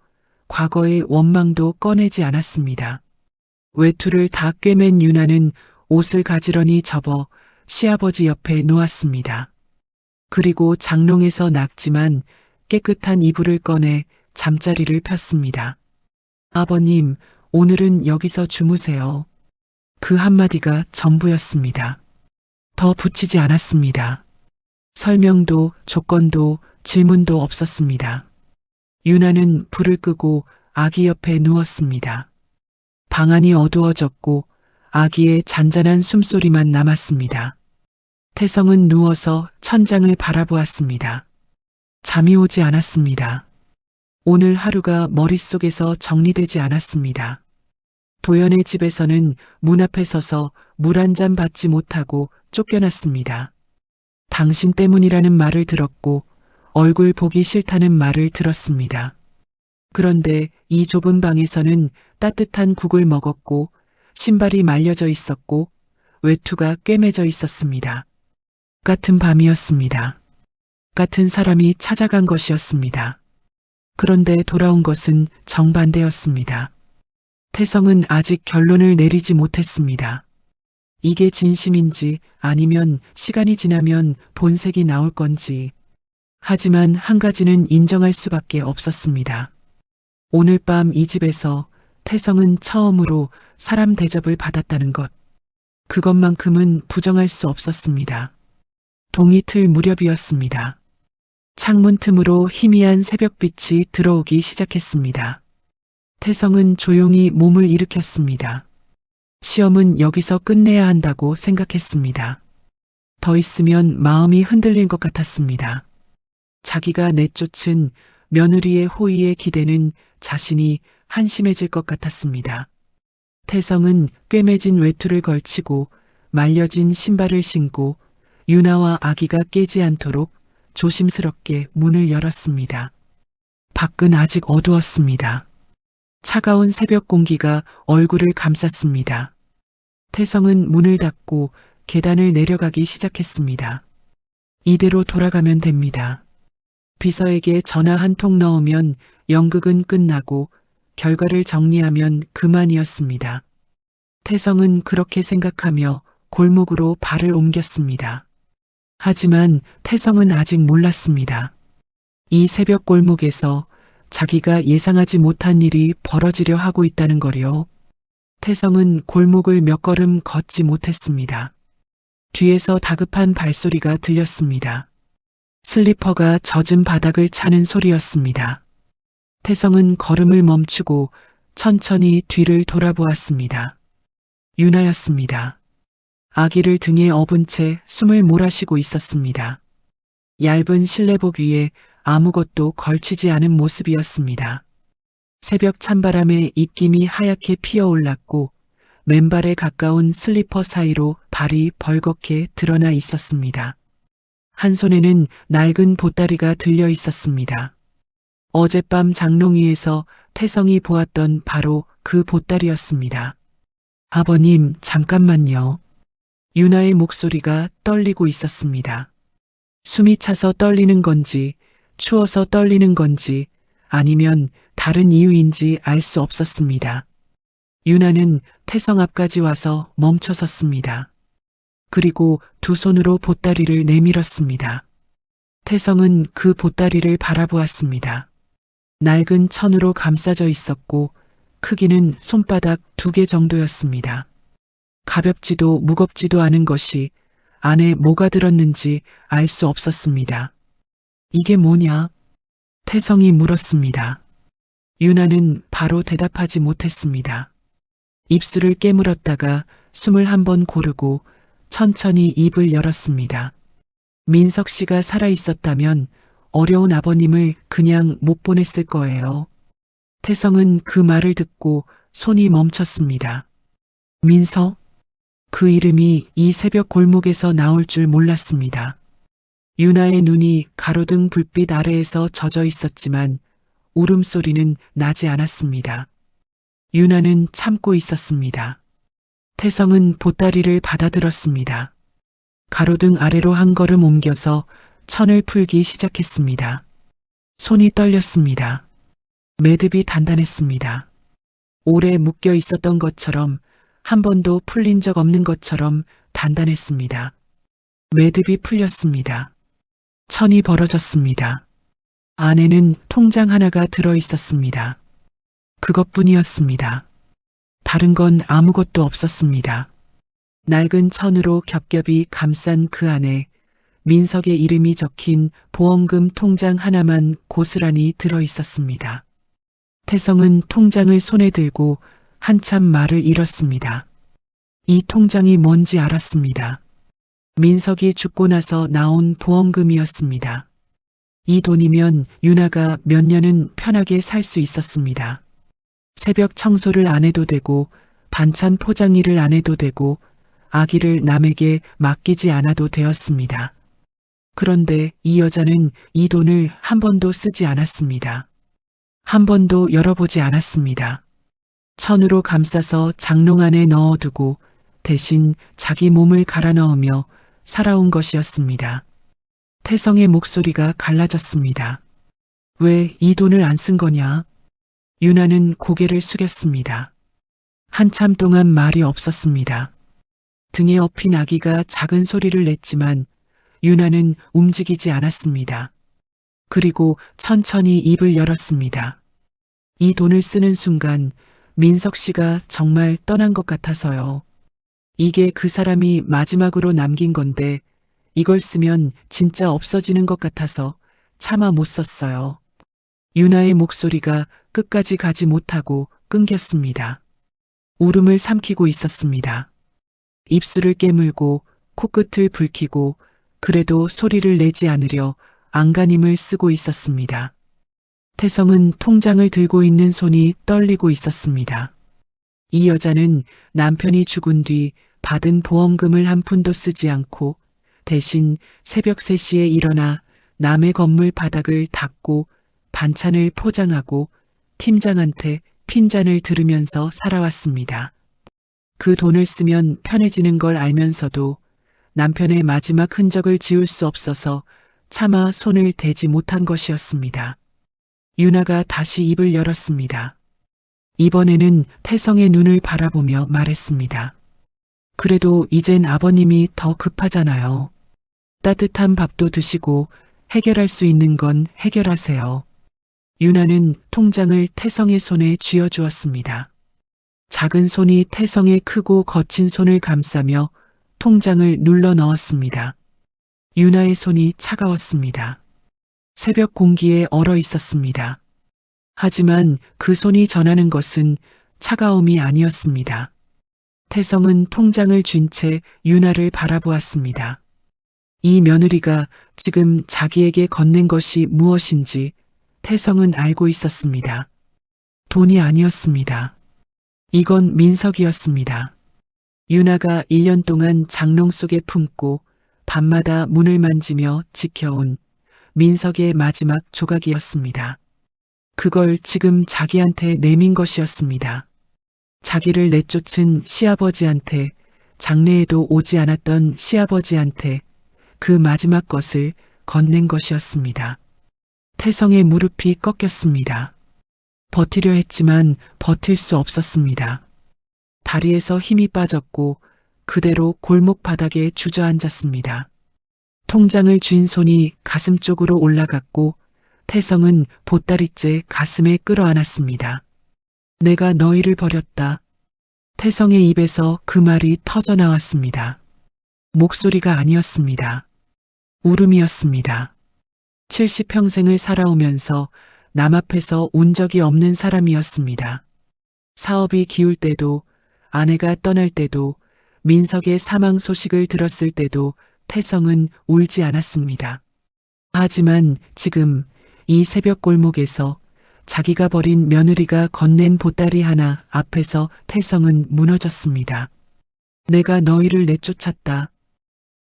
과거의 원망도 꺼내지 않았습니다. 외투를 다 꿰맨 유나는 옷을 가지런히 접어 시아버지 옆에 놓았습니다. 그리고 장롱에서 낙지만 깨끗한 이불을 꺼내 잠자리를 폈습니다. 아버님, 오늘은 여기서 주무세요. 그 한마디가 전부였습니다. 더 붙이지 않았습니다. 설명도 조건도 질문도 없었습니다. 유나는 불을 끄고 아기 옆에 누웠습니다. 방 안이 어두워졌고 아기의 잔잔한 숨소리만 남았습니다. 태성은 누워서 천장을 바라보았습니다. 잠이 오지 않았습니다. 오늘 하루가 머릿속에서 정리되지 않았습니다. 도연의 집에서는 문 앞에 서서 물 한 잔 받지 못하고 쫓겨났습니다. 당신 때문이라는 말을 들었고 얼굴 보기 싫다는 말을 들었습니다. 그런데 이 좁은 방에서는 따뜻한 국을 먹었고 신발이 말려져 있었고 외투가 꿰매져 있었습니다. 같은 밤이었습니다. 같은 사람이 찾아간 것이었습니다. 그런데 돌아온 것은 정반대였습니다. 태성은 아직 결론을 내리지 못했습니다. 이게 진심인지 아니면 시간이 지나면 본색이 나올 건지. 하지만 한 가지는 인정할 수밖에 없었습니다. 오늘 밤 이 집에서 태성은 처음으로 사람 대접을 받았다는 것. 그것만큼은 부정할 수 없었습니다. 동이틀 무렵이었습니다. 창문 틈으로 희미한 새벽빛이 들어오기 시작했습니다. 태성은 조용히 몸을 일으켰습니다. 시험은 여기서 끝내야 한다고 생각했습니다. 더 있으면 마음이 흔들릴 것 같았습니다. 자기가 내쫓은 며느리의 호의에 기대는 자신이 한심해질 것 같았습니다. 태성은 꿰매진 외투를 걸치고 말려진 신발을 신고 유나와 아기가 깨지 않도록 조심스럽게 문을 열었습니다. 밖은 아직 어두웠습니다. 차가운 새벽 공기가 얼굴을 감쌌습니다. 태성은 문을 닫고 계단을 내려가기 시작했습니다. 이대로 돌아가면 됩니다. 비서에게 전화 한 통 넣으면 연극은 끝나고 결과를 정리하면 그만이었습니다. 태성은 그렇게 생각하며 골목으로 발을 옮겼습니다. 하지만 태성은 아직 몰랐습니다. 이 새벽 골목에서 자기가 예상하지 못한 일이 벌어지려 하고 있다는 거요. 태성은 골목을 몇 걸음 걷지 못했습니다. 뒤에서 다급한 발소리가 들렸습니다. 슬리퍼가 젖은 바닥을 차는 소리였습니다. 태성은 걸음을 멈추고 천천히 뒤를 돌아보았습니다. 유나였습니다. 아기를 등에 업은 채 숨을 몰아쉬고 있었습니다. 얇은 실내복 위에 아무것도 걸치지 않은 모습이었습니다. 새벽 찬바람에 입김이 하얗게 피어올랐고 맨발에 가까운 슬리퍼 사이로 발이 벌겋게 드러나 있었습니다. 한 손에는 낡은 보따리가 들려 있었습니다. 어젯밤 장롱위에서 태성이 보았던 바로 그 보따리였습니다. 아버님, 잠깐만요. 유나의 목소리가 떨리고 있었습니다. 숨이 차서 떨리는 건지, 추워서 떨리는 건지, 아니면 다른 이유인지 알 수 없었습니다. 유나는 태성 앞까지 와서 멈춰 섰습니다. 그리고 두 손으로 보따리를 내밀었습니다. 태성은 그 보따리를 바라보았습니다. 낡은 천으로 감싸져 있었고 크기는 손바닥 2개 정도였습니다. 가볍지도 무겁지도 않은 것이 안에 뭐가 들었는지 알 수 없었습니다. 이게 뭐냐? 태성이 물었습니다. 유나는 바로 대답하지 못했습니다. 입술을 깨물었다가 숨을 한번 고르고 천천히 입을 열었습니다. 민석 씨가 살아있었다면 어려운 아버님을 그냥 못 보냈을 거예요. 태성은 그 말을 듣고 손이 멈췄습니다. 민석? 그 이름이 이 새벽 골목에서 나올 줄 몰랐습니다. 유나의 눈이 가로등 불빛 아래에서 젖어 있었지만 울음소리는 나지 않았습니다. 유나는 참고 있었습니다. 태성은 보따리를 받아들었습니다. 가로등 아래로 한 걸음 옮겨서 천을 풀기 시작했습니다. 손이 떨렸습니다. 매듭이 단단했습니다. 오래 묶여 있었던 것처럼 한 번도 풀린 적 없는 것처럼 단단했습니다. 매듭이 풀렸습니다. 천이 벌어졌습니다. 안에는 통장 하나가 들어 있었습니다. 그것뿐이었습니다. 다른 건 아무것도 없었습니다. 낡은 천으로 겹겹이 감싼 그 안에 민석의 이름이 적힌 보험금 통장 하나만 고스란히 들어 있었습니다. 태성은 통장을 손에 들고 한참 말을 잃었습니다. 이 통장이 뭔지 알았습니다. 민석이 죽고 나서 나온 보험금이었습니다. 이 돈이면 유나가 몇 년은 편하게 살 수 있었습니다. 새벽 청소를 안 해도 되고 반찬 포장 일을 안 해도 되고 아기를 남에게 맡기지 않아도 되었습니다. 그런데 이 여자는 이 돈을 한 번도 쓰지 않았습니다. 한 번도 열어보지 않았습니다. 천으로 감싸서 장롱 안에 넣어두고 대신 자기 몸을 갈아 넣으며 살아온 것이었습니다. 태성의 목소리가 갈라졌습니다. 왜 이 돈을 안 쓴 거냐? 유나는 고개를 숙였습니다. 한참 동안 말이 없었습니다. 등에 업힌 아기가 작은 소리를 냈지만 유나는 움직이지 않았습니다. 그리고 천천히 입을 열었습니다. 이 돈을 쓰는 순간 민석 씨가 정말 떠난 것 같아서요. 이게 그 사람이 마지막으로 남긴 건데 이걸 쓰면 진짜 없어지는 것 같아서 차마 못 썼어요. 유나의 목소리가 끝까지 가지 못하고 끊겼습니다. 울음을 삼키고 있었습니다. 입술을 깨물고 코끝을 붉히고 그래도 소리를 내지 않으려 안간힘을 쓰고 있었습니다. 태성은 통장을 들고 있는 손이 떨리고 있었습니다. 이 여자는 남편이 죽은 뒤 받은 보험금을 한 푼도 쓰지 않고 대신 새벽 3시에 일어나 남의 건물 바닥을 닦고 반찬을 포장하고 팀장한테 핀잔을 들으면서 살아왔습니다. 그 돈을 쓰면 편해지는 걸 알면서도 남편의 마지막 흔적을 지울 수 없어서 차마 손을 대지 못한 것이었습니다. 유나가 다시 입을 열었습니다. 이번에는 태성의 눈을 바라보며 말했습니다. 그래도 이젠 아버님이 더 급하잖아요. 따뜻한 밥도 드시고 해결할 수 있는 건 해결하세요. 유나는 통장을 태성의 손에 쥐어주었습니다. 작은 손이 태성의 크고 거친 손을 감싸며 통장을 눌러 넣었습니다. 유나의 손이 차가웠습니다. 새벽 공기에 얼어 있었습니다. 하지만 그 손이 전하는 것은 차가움이 아니었습니다. 태성은 통장을 쥔 채 유나를 바라보았습니다. 이 며느리가 지금 자기에게 건넨 것이 무엇인지 태성은 알고 있었습니다. 돈이 아니었습니다. 이건 민석이었습니다. 유나가 1년 동안 장롱 속에 품고 밤마다 문을 만지며 지켜온 민석의 마지막 조각이었습니다. 그걸 지금 자기한테 내민 것이었습니다. 자기를 내쫓은 시아버지한테, 장례에도 오지 않았던 시아버지한테 그 마지막 것을 건넨 것이었습니다. 태성의 무릎이 꺾였습니다. 버티려 했지만 버틸 수 없었습니다. 다리에서 힘이 빠졌고 그대로 골목 바닥에 주저앉았습니다. 통장을 쥔 손이 가슴 쪽으로 올라갔고 태성은 보따리째 가슴에 끌어안았습니다. 내가 너희를 버렸다. 태성의 입에서 그 말이 터져 나왔습니다. 목소리가 아니었습니다. 울음이었습니다. 70평생을 살아오면서 남 앞에서 운 적이 없는 사람이었습니다. 사업이 기울 때도, 아내가 떠날 때도, 민석의 사망 소식을 들었을 때도 태성은 울지 않았습니다. 하지만 지금 이 새벽 골목에서 자기가 버린 며느리가 건넨 보따리 하나 앞에서 태성은 무너졌습니다. 내가 너희를 내쫓았다.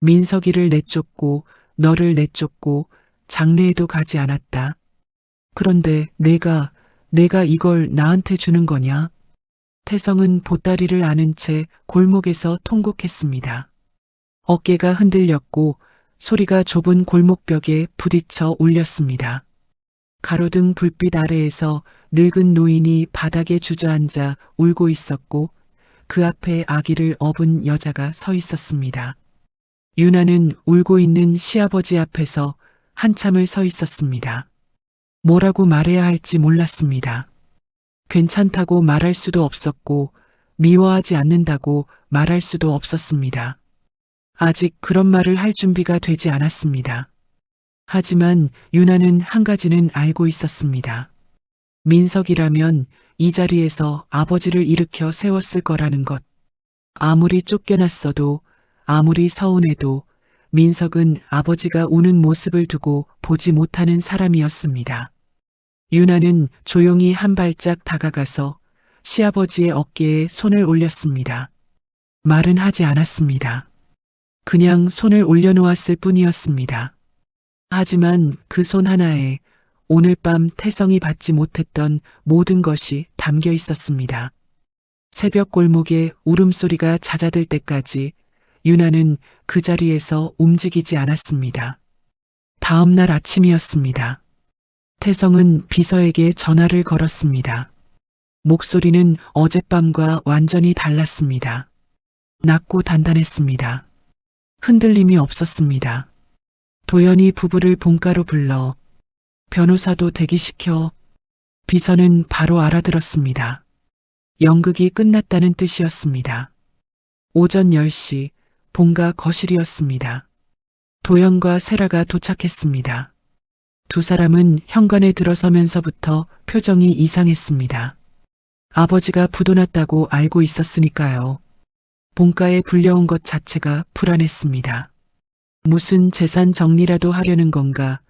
민석이를 내쫓고 너를 내쫓고 장례에도 가지 않았다. 그런데 내가 이걸 나한테 주는 거냐? 태성은 보따리를 안은 채 골목에서 통곡했습니다. 어깨가 흔들렸고 소리가 좁은 골목벽에 부딪혀 울렸습니다. 가로등 불빛 아래에서 늙은 노인이 바닥에 주저앉아 울고 있었고 그 앞에 아기를 업은 여자가 서 있었습니다. 유나는 울고 있는 시아버지 앞에서 한참을 서 있었습니다. 뭐라고 말해야 할지 몰랐습니다. 괜찮다고 말할 수도 없었고 미워하지 않는다고 말할 수도 없었습니다. 아직 그런 말을 할 준비가 되지 않았습니다. 하지만 유나는 한 가지는 알고 있었습니다. 민석이라면 이 자리에서 아버지를 일으켜 세웠을 거라는 것. 아무리 쫓겨났어도 아무리 서운해도 민석은 아버지가 우는 모습을 두고 보지 못하는 사람이었습니다. 유나는 조용히 한 발짝 다가가서 시아버지의 어깨에 손을 올렸습니다. 말은 하지 않았습니다. 그냥 손을 올려놓았을 뿐이었습니다. 하지만 그 손 하나에 오늘 밤 태성이 받지 못했던 모든 것이 담겨 있었습니다. 새벽 골목에 울음소리가 잦아들 때까지 유나는 그 자리에서 움직이지 않았습니다. 다음 날 아침이었습니다. 태성은 비서에게 전화를 걸었습니다. 목소리는 어젯밤과 완전히 달랐습니다. 낮고 단단했습니다. 흔들림이 없었습니다. 도연이 부부를 본가로 불러 변호사도 대기시켜. 비서는 바로 알아들었습니다. 연극이 끝났다는 뜻이었습니다. 오전 10시 본가 거실이었습니다. 도연과 세라가 도착했습니다. 두 사람은 현관에 들어서면서부터 표정이 이상했습니다. 아버지가 부도났다고 알고 있었으니까요. 본가에 불려온 것 자체가 불안했습니다. 무슨 재산 정리라도 하려는 건가?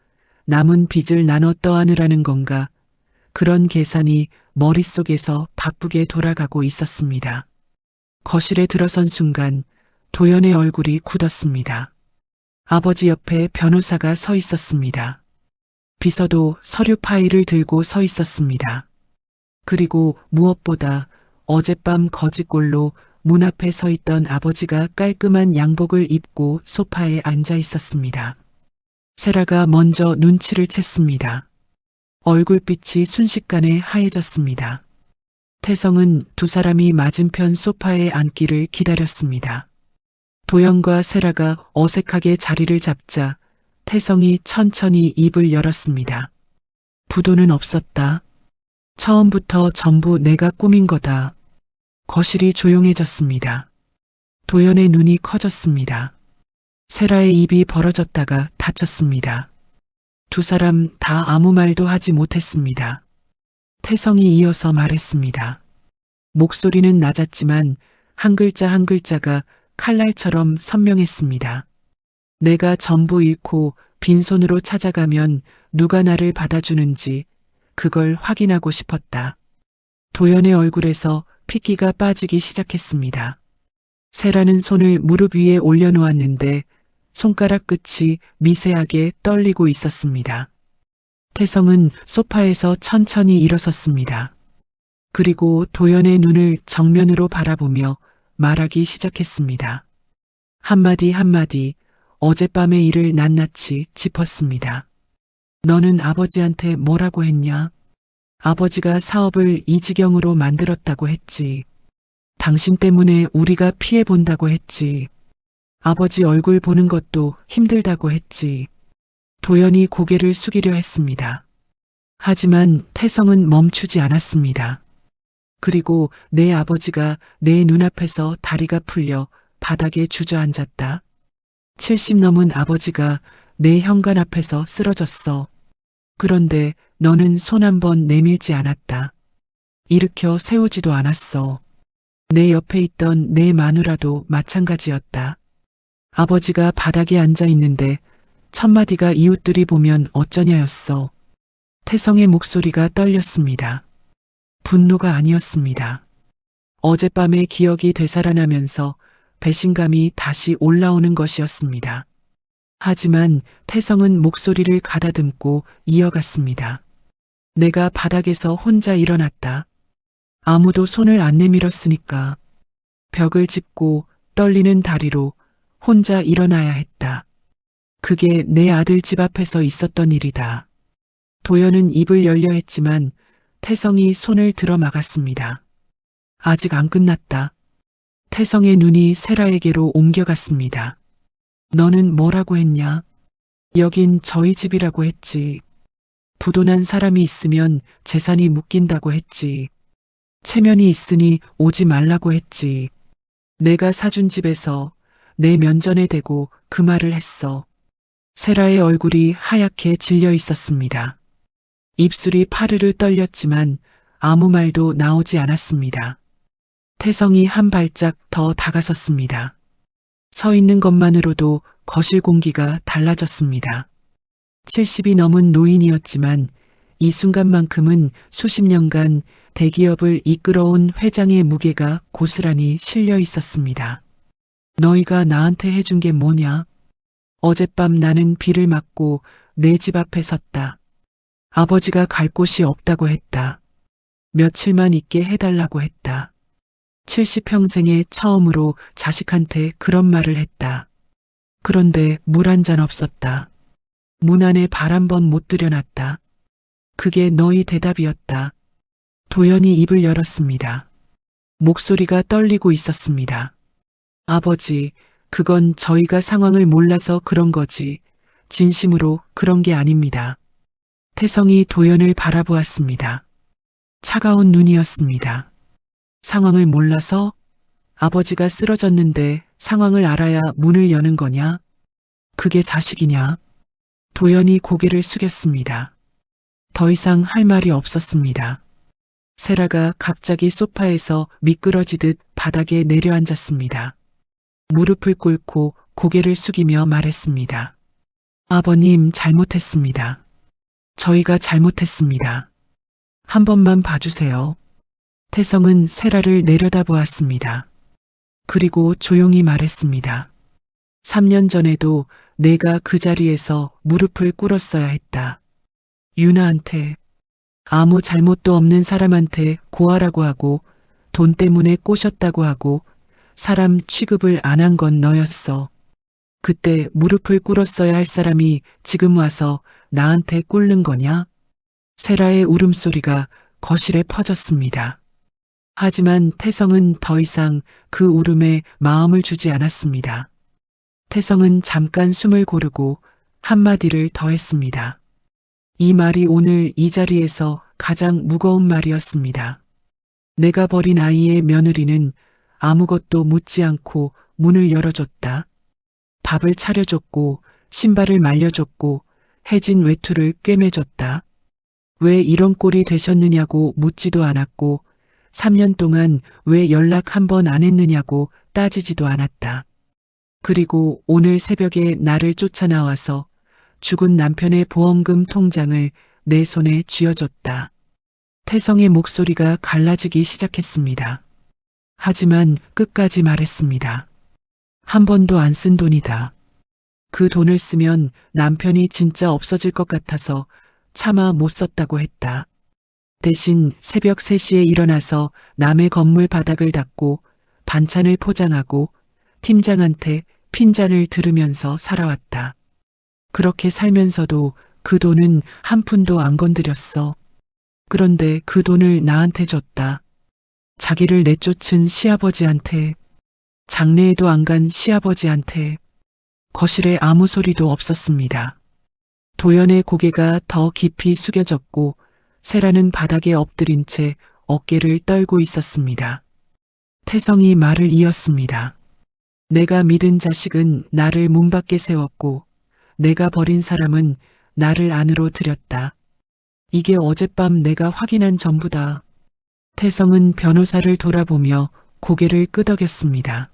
남은 빚을 나눠 떠안으라는 건가? 그런 계산이 머릿속에서 바쁘게 돌아가고 있었습니다. 거실에 들어선 순간 도연의 얼굴이 굳었습니다. 아버지 옆에 변호사가 서 있었습니다. 비서도 서류 파일을 들고 서 있었습니다. 그리고 무엇보다 어젯밤 거짓골로 문 앞에 서 있던 아버지가 깔끔한 양복을 입고 소파에 앉아 있었습니다. 세라가 먼저 눈치를 챘습니다. 얼굴빛이 순식간에 하얘졌습니다. 태성은 두 사람이 맞은편 소파에 앉기를 기다렸습니다. 도연과 세라가 어색하게 자리를 잡자 태성이 천천히 입을 열었습니다. 부도는 없었다. 처음부터 전부 내가 꾸민 거다. 거실이 조용해졌습니다. 도연의 눈이 커졌습니다. 세라의 입이 벌어졌다가 닫혔습니다. 두 사람 다 아무 말도 하지 못했습니다. 태성이 이어서 말했습니다. 목소리는 낮았지만 한 글자 한 글자가 칼날처럼 선명했습니다. 내가 전부 잃고 빈손으로 찾아가면 누가 나를 받아주는지 그걸 확인하고 싶었다. 도연의 얼굴에서 핏기가 빠지기 시작했습니다. 세라는 손을 무릎 위에 올려놓았는데 손가락 끝이 미세하게 떨리고 있었습니다. 태성은 소파에서 천천히 일어섰습니다. 그리고 도연의 눈을 정면으로 바라보며 말하기 시작했습니다. 한마디 한마디 어젯밤의 일을 낱낱이 짚었습니다. 너는 아버지한테 뭐라고 했냐? 아버지가 사업을 이 지경으로 만들었다고 했지. 당신 때문에 우리가 피해본다고 했지. 아버지 얼굴 보는 것도 힘들다고 했지. 도연이 고개를 숙이려 했습니다. 하지만 태성은 멈추지 않았습니다. 그리고 내 아버지가 내 눈앞에서 다리가 풀려 바닥에 주저앉았다. 70 넘은 아버지가 내 현관 앞에서 쓰러졌어. 그런데 너는 손 한 번 내밀지 않았다. 일으켜 세우지도 않았어. 내 옆에 있던 내 마누라도 마찬가지였다. 아버지가 바닥에 앉아 있는데 첫마디가 이웃들이 보면 어쩌냐였어. 태성의 목소리가 떨렸습니다. 분노가 아니었습니다. 어젯밤의 기억이 되살아나면서 배신감이 다시 올라오는 것이었습니다. 하지만 태성은 목소리를 가다듬고 이어갔습니다. 내가 바닥에서 혼자 일어났다. 아무도 손을 안 내밀었으니까 벽을 짚고 떨리는 다리로 혼자 일어나야 했다. 그게 내 아들 집 앞에서 있었던 일이다. 도연은 입을 열려 했지만 태성이 손을 들어 막았습니다. 아직 안 끝났다. 태성의 눈이 세라에게로 옮겨갔습니다. 너는 뭐라고 했냐? 여긴 저희 집이라고 했지. 부도난 사람이 있으면 재산이 묶인다고 했지. 체면이 있으니 오지 말라고 했지. 내가 사준 집에서 내 면전에 대고 그 말을 했어. 세라의 얼굴이 하얗게 질려 있었습니다. 입술이 파르르 떨렸지만 아무 말도 나오지 않았습니다. 태성이 한 발짝 더 다가섰습니다. 서 있는 것만으로도 거실 공기가 달라졌습니다. 70이 넘은 노인이었지만 이 순간만큼은 수십 년간 대기업을 이끌어온 회장의 무게가 고스란히 실려 있었습니다. 너희가 나한테 해준 게 뭐냐? 어젯밤 나는 비를 맞고 내 집 앞에 섰다. 아버지가 갈 곳이 없다고 했다. 며칠만 있게 해달라고 했다. 70평생에 처음으로 자식한테 그런 말을 했다. 그런데 물 한 잔 없었다. 문 안에 발 한 번 못 들여놨다. 그게 너희 대답이었다. 도연이 입을 열었습니다. 목소리가 떨리고 있었습니다. 아버지, 그건 저희가 상황을 몰라서 그런 거지. 진심으로 그런 게 아닙니다. 태성이 도연을 바라보았습니다. 차가운 눈이었습니다. 상황을 몰라서? 아버지가 쓰러졌는데 상황을 알아야 문을 여는 거냐? 그게 자식이냐? 도연이 고개를 숙였습니다. 더 이상 할 말이 없었습니다. 세라가 갑자기 소파에서 미끄러지듯 바닥에 내려앉았습니다. 무릎을 꿇고 고개를 숙이며 말했습니다. 아버님, 잘못했습니다. 저희가 잘못했습니다. 한 번만 봐주세요. 태성은 세라를 내려다보았습니다. 그리고 조용히 말했습니다. 3년 전에도 내가 그 자리에서 무릎을 꿇었어야 했다. 유나한테, 아무 잘못도 없는 사람한테 고아라고 하고 돈 때문에 꼬셨다고 하고 사람 취급을 안 한 건 너였어. 그때 무릎을 꿇었어야 할 사람이 지금 와서 나한테 꿇는 거냐? 세라의 울음소리가 거실에 퍼졌습니다. 하지만 태성은 더 이상 그 울음에 마음을 주지 않았습니다. 태성은 잠깐 숨을 고르고 한마디를 더 했습니다. 이 말이 오늘 이 자리에서 가장 무거운 말이었습니다. 내가 버린 아이의 며느리는 아무것도 묻지 않고 문을 열어줬다. 밥을 차려줬고 신발을 말려줬고 해진 외투를 꿰매줬다. 왜 이런 꼴이 되셨느냐고 묻지도 않았고 3년 동안 왜 연락 한 번 안 했느냐고 따지지도 않았다. 그리고 오늘 새벽에 나를 쫓아나와서 죽은 남편의 보험금 통장을 내 손에 쥐어줬다. 태성의 목소리가 갈라지기 시작했습니다. 하지만 끝까지 말했습니다. 한 번도 안 쓴 돈이다. 그 돈을 쓰면 남편이 진짜 없어질 것 같아서 차마 못 썼다고 했다. 대신 새벽 3시에 일어나서 남의 건물 바닥을 닦고 반찬을 포장하고 팀장한테 핀잔을 들으면서 살아왔다. 그렇게 살면서도 그 돈은 한 푼도 안 건드렸어. 그런데 그 돈을 나한테 줬다. 자기를 내쫓은 시아버지한테, 장례에도 안 간 시아버지한테. 거실에 아무 소리도 없었습니다. 도연의 고개가 더 깊이 숙여졌고 세라는 바닥에 엎드린 채 어깨를 떨고 있었습니다. 태성이 말을 이었습니다. 내가 믿은 자식은 나를 문 밖에 세웠고 내가 버린 사람은 나를 안으로 들였다. 이게 어젯밤 내가 확인한 전부다. 태성은 변호사를 돌아보며 고개를 끄덕였습니다.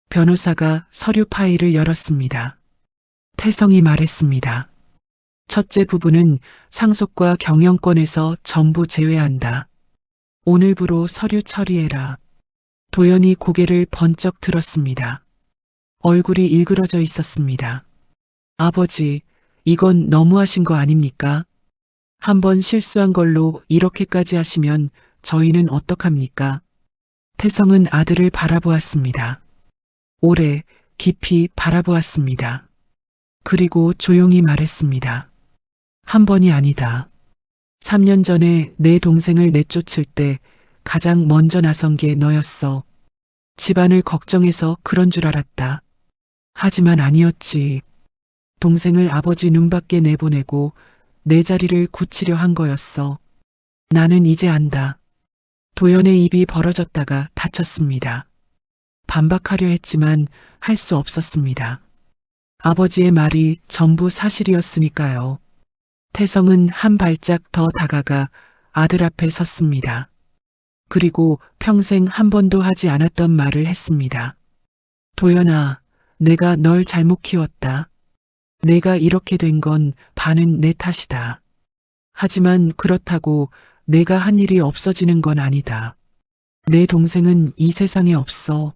변호사가 서류 파일을 열었습니다. 태성이 말했습니다. 첫째 부분은 상속과 경영권에서 전부 제외한다. 오늘부로 서류 처리해라. 도연이 고개를 번쩍 들었습니다. 얼굴이 일그러져 있었습니다. 아버지, 이건 너무하신 거 아닙니까? 한번 실수한 걸로 이렇게까지 하시면 저희는 어떡합니까? 태성은 아들을 바라보았습니다. 오래 깊이 바라보았습니다. 그리고 조용히 말했습니다. 한 번이 아니다. 3년 전에 내 동생을 내쫓을 때 가장 먼저 나선 게 너였어. 집안을 걱정해서 그런 줄 알았다. 하지만 아니었지. 동생을 아버지 눈밖에 내보내고 내 자리를 굳히려 한 거였어. 나는 이제 안다. 도연의 입이 벌어졌다가 닫혔습니다. 반박하려 했지만 할 수 없었습니다. 아버지의 말이 전부 사실이었으니까요. 태성은 한 발짝 더 다가가 아들 앞에 섰습니다. 그리고 평생 한 번도 하지 않았던 말을 했습니다. 도연아, 내가 널 잘못 키웠다. 내가 이렇게 된 건 반은 내 탓이다. 하지만 그렇다고 내가 한 일이 없어지는 건 아니다. 내 동생은 이 세상에 없어.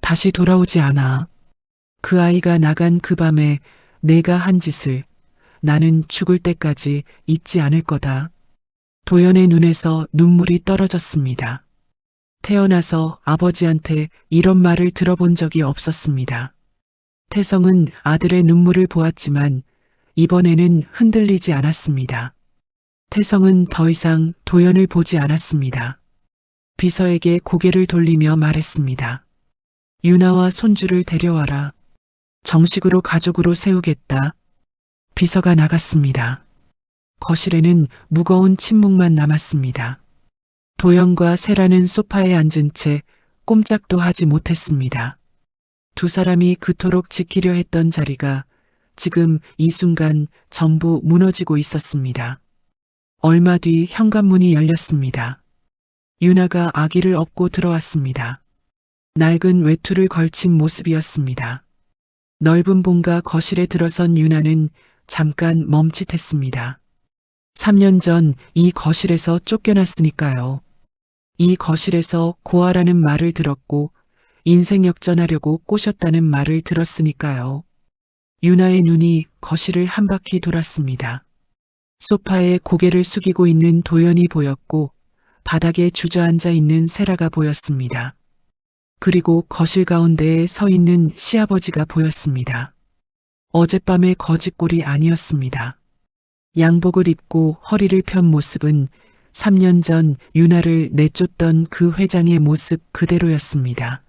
다시 돌아오지 않아. 그 아이가 나간 그 밤에 내가 한 짓을 나는 죽을 때까지 잊지 않을 거다. 도연의 눈에서 눈물이 떨어졌습니다. 태어나서 아버지한테 이런 말을 들어본 적이 없었습니다. 태성은 아들의 눈물을 보았지만 이번에는 흔들리지 않았습니다. 태성은 더 이상 도연을 보지 않았습니다. 비서에게 고개를 돌리며 말했습니다. 유나와 손주를 데려와라. 정식으로 가족으로 세우겠다. 비서가 나갔습니다. 거실에는 무거운 침묵만 남았습니다. 도연과 세라는 소파에 앉은 채 꼼짝도 하지 못했습니다. 두 사람이 그토록 지키려 했던 자리가 지금 이 순간 전부 무너지고 있었습니다. 얼마 뒤 현관문이 열렸습니다. 유나가 아기를 업고 들어왔습니다. 낡은 외투를 걸친 모습이었습니다. 넓은 본가 거실에 들어선 유나는 잠깐 멈칫했습니다. 3년 전 이 거실에서 쫓겨났으니까요. 이 거실에서 고아라는 말을 들었고 인생 역전하려고 꼬셨다는 말을 들었으니까요. 유나의 눈이 거실을 한 바퀴 돌았습니다. 소파에 고개를 숙이고 있는 도연이 보였고 바닥에 주저앉아 있는 세라가 보였습니다. 그리고 거실 가운데에 서 있는 시아버지가 보였습니다. 어젯밤의 거짓골이 아니었습니다. 양복을 입고 허리를 편 모습은 3년 전 유나를 내쫓던 그 회장의 모습 그대로였습니다.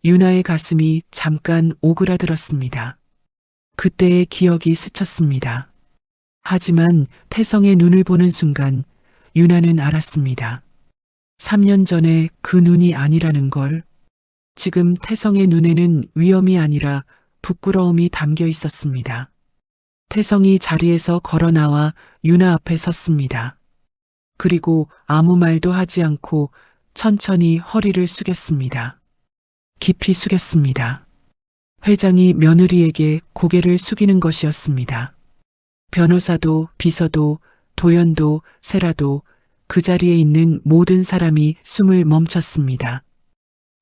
유나의 가슴이 잠깐 오그라들었습니다. 그때의 기억이 스쳤습니다. 하지만 태성의 눈을 보는 순간 유나는 알았습니다. 3년 전에 그 눈이 아니라는 걸. 지금 태성의 눈에는 위험이 아니라 부끄러움이 담겨 있었습니다. 태성이 자리에서 걸어 나와 유나 앞에 섰습니다. 그리고 아무 말도 하지 않고 천천히 허리를 숙였습니다. 깊이 숙였습니다. 회장이 며느리에게 고개를 숙이는 것이었습니다. 변호사도 비서도 도연도 세라도 그 자리에 있는 모든 사람이 숨을 멈췄습니다.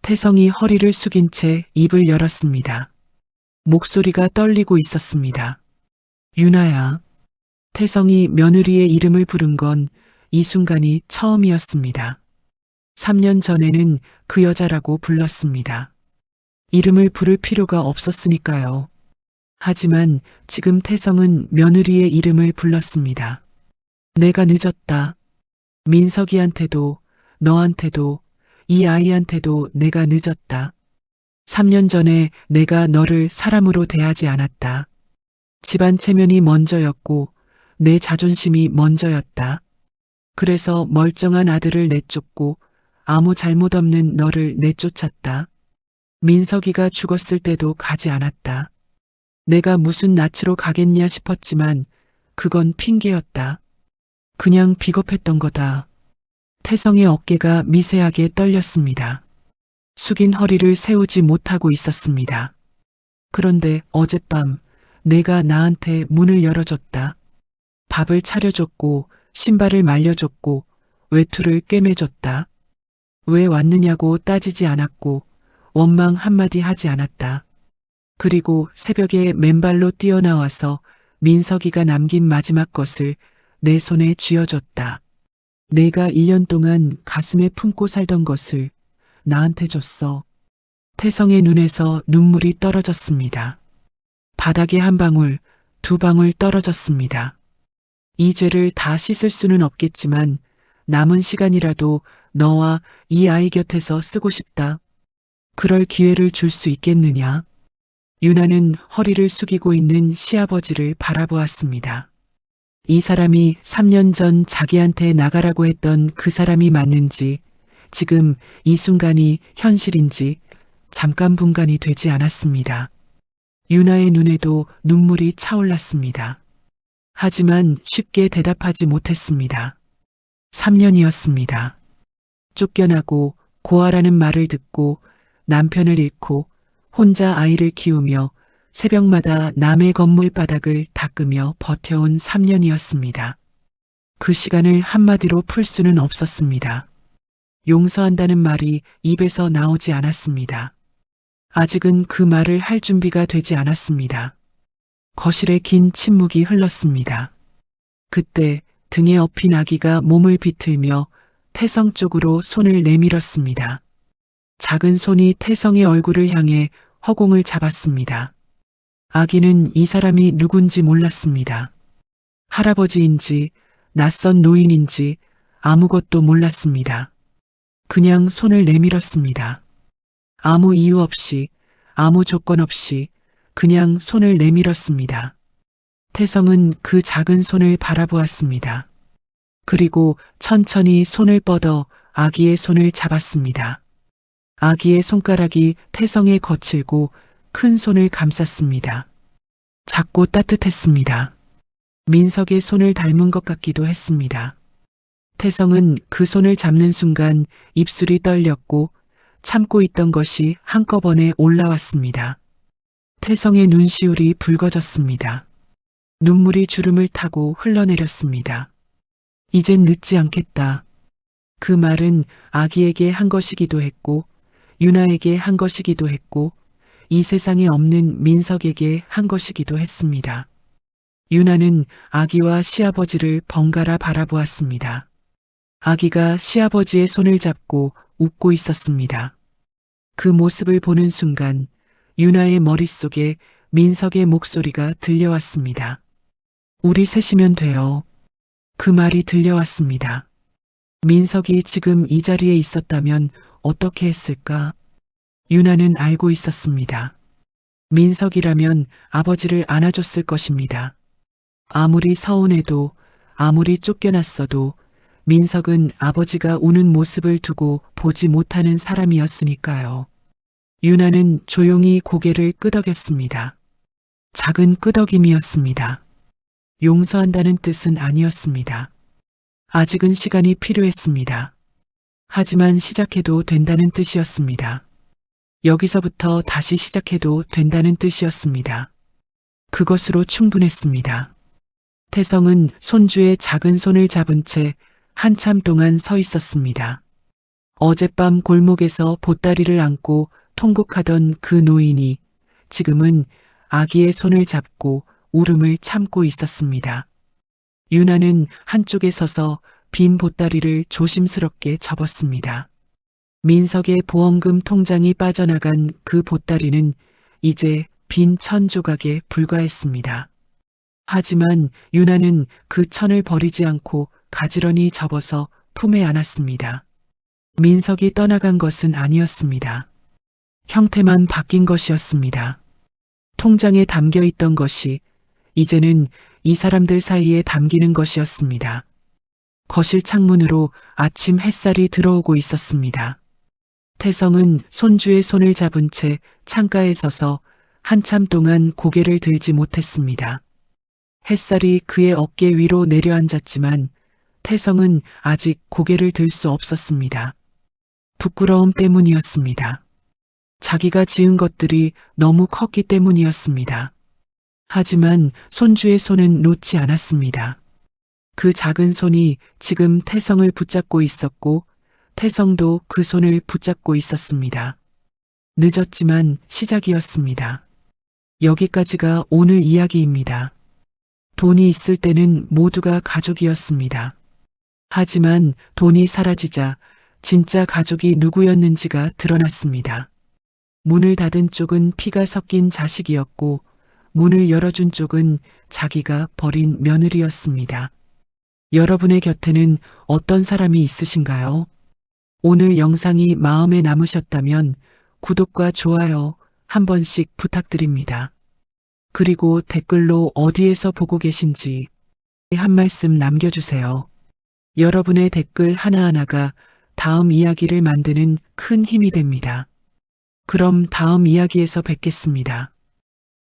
태성이 허리를 숙인 채 입을 열었습니다. 목소리가 떨리고 있었습니다. 유나야. 태성이 며느리의 이름을 부른 건 이 순간이 처음이었습니다. 3년 전에는 그 여자라고 불렀습니다. 이름을 부를 필요가 없었으니까요. 하지만 지금 태성은 며느리의 이름을 불렀습니다. 내가 늦었다. 민석이한테도, 너한테도, 이 아이한테도 내가 늦었다. 3년 전에 내가 너를 사람으로 대하지 않았다. 집안 체면이 먼저였고 내 자존심이 먼저였다. 그래서 멀쩡한 아들을 내쫓고 아무 잘못 없는 너를 내쫓았다. 민석이가 죽었을 때도 가지 않았다. 내가 무슨 낯으로 가겠냐 싶었지만 그건 핑계였다. 그냥 비겁했던 거다. 태성의 어깨가 미세하게 떨렸습니다. 숙인 허리를 세우지 못하고 있었습니다. 그런데 어젯밤 내가 나한테 문을 열어줬다. 밥을 차려줬고 신발을 말려줬고 외투를 꿰매줬다. 왜 왔느냐고 따지지 않았고 원망 한마디 하지 않았다. 그리고 새벽에 맨발로 뛰어나와서 민석이가 남긴 마지막 것을 내 손에 쥐어줬다. 내가 1년 동안 가슴에 품고 살던 것을 나한테 줬어. 태성의 눈에서 눈물이 떨어졌습니다. 바닥에 한 방울, 두 방울 떨어졌습니다. 이 죄를 다 씻을 수는 없겠지만 남은 시간이라도 너와 이 아이 곁에서 쓰고 싶다. 그럴 기회를 줄 수 있겠느냐? 유나는 허리를 숙이고 있는 시아버지를 바라보았습니다. 이 사람이 3년 전 자기한테 나가라고 했던 그 사람이 맞는지, 지금 이 순간이 현실인지 잠깐 분간이 되지 않았습니다. 유나의 눈에도 눈물이 차올랐습니다. 하지만 쉽게 대답하지 못했습니다. 3년이었습니다. 쫓겨나고 고아라는 말을 듣고 남편을 잃고 혼자 아이를 키우며 새벽마다 남의 건물 바닥을 닦으며 버텨온 3년이었습니다. 그 시간을 한마디로 풀 수는 없었습니다. 용서한다는 말이 입에서 나오지 않았습니다. 아직은 그 말을 할 준비가 되지 않았습니다. 거실에 긴 침묵이 흘렀습니다. 그때 등에 업힌 아기가 몸을 비틀며 태성 쪽으로 손을 내밀었습니다. 작은 손이 태성의 얼굴을 향해 허공을 잡았습니다. 아기는 이 사람이 누군지 몰랐습니다. 할아버지인지 낯선 노인인지 아무것도 몰랐습니다. 그냥 손을 내밀었습니다. 아무 이유 없이, 아무 조건 없이 그냥 손을 내밀었습니다. 태성은 그 작은 손을 바라보았습니다. 그리고 천천히 손을 뻗어 아기의 손을 잡았습니다. 아기의 손가락이 태성의 거칠고 큰 손을 감쌌습니다. 작고 따뜻했습니다. 민석의 손을 닮은 것 같기도 했습니다. 태성은 그 손을 잡는 순간 입술이 떨렸고 참고 있던 것이 한꺼번에 올라왔습니다. 태성의 눈시울이 붉어졌습니다. 눈물이 주름을 타고 흘러내렸습니다. 이젠 늦지 않겠다. 그 말은 아기에게 한 것이기도 했고 유나에게 한 것이기도 했고 이 세상에 없는 민석에게 한 것이기도 했습니다. 유나는 아기와 시아버지를 번갈아 바라보았습니다. 아기가 시아버지의 손을 잡고 웃고 있었습니다. 그 모습을 보는 순간 유나의 머릿속에 민석의 목소리가 들려왔습니다. 우리 셋이면 돼요. 그 말이 들려왔습니다. 민석이 지금 이 자리에 있었다면 어떻게 했을까? 유나는 알고 있었습니다. 민석이라면 아버지를 안아줬을 것입니다. 아무리 서운해도 아무리 쫓겨났어도 민석은 아버지가 우는 모습을 두고 보지 못하는 사람이었으니까요. 유나는 조용히 고개를 끄덕였습니다. 작은 끄덕임이었습니다. 용서한다는 뜻은 아니었습니다. 아직은 시간이 필요했습니다. 하지만 시작해도 된다는 뜻이었습니다. 여기서부터 다시 시작해도 된다는 뜻이었습니다. 그것으로 충분했습니다. 태성은 손주의 작은 손을 잡은 채 한참 동안 서 있었습니다. 어젯밤 골목에서 보따리를 안고 통곡하던 그 노인이 지금은 아기의 손을 잡고 울음을 참고 있었습니다. 유나는 한쪽에 서서 빈 보따리를 조심스럽게 접었습니다. 민석의 보험금 통장이 빠져나간 그 보따리는 이제 빈 천 조각에 불과했습니다. 하지만 유나는 그 천을 버리지 않고 가지런히 접어서 품에 안았습니다. 민석이 떠나간 것은 아니었습니다. 형태만 바뀐 것이었습니다. 통장에 담겨 있던 것이 이제는 이 사람들 사이에 담기는 것이었습니다. 거실 창문으로 아침 햇살이 들어오고 있었습니다. 태성은 손주의 손을 잡은 채 창가에 서서 한참 동안 고개를 들지 못했습니다. 햇살이 그의 어깨 위로 내려앉았지만 태성은 아직 고개를 들 수 없었습니다. 부끄러움 때문이었습니다. 자기가 지은 것들이 너무 컸기 때문이었습니다. 하지만 손주의 손은 놓지 않았습니다. 그 작은 손이 지금 태성을 붙잡고 있었고 태성도 그 손을 붙잡고 있었습니다. 늦었지만 시작이었습니다. 여기까지가 오늘 이야기입니다. 돈이 있을 때는 모두가 가족이었습니다. 하지만 돈이 사라지자 진짜 가족이 누구였는지가 드러났습니다. 문을 닫은 쪽은 피가 섞인 자식이었고 문을 열어준 쪽은 자기가 버린 며느리였습니다. 여러분의 곁에는 어떤 사람이 있으신가요? 오늘 영상이 마음에 남으셨다면 구독과 좋아요 한 번씩 부탁드립니다. 그리고 댓글로 어디에서 보고 계신지 한 말씀 남겨주세요. 여러분의 댓글 하나하나가 다음 이야기를 만드는 큰 힘이 됩니다. 그럼 다음 이야기에서 뵙겠습니다.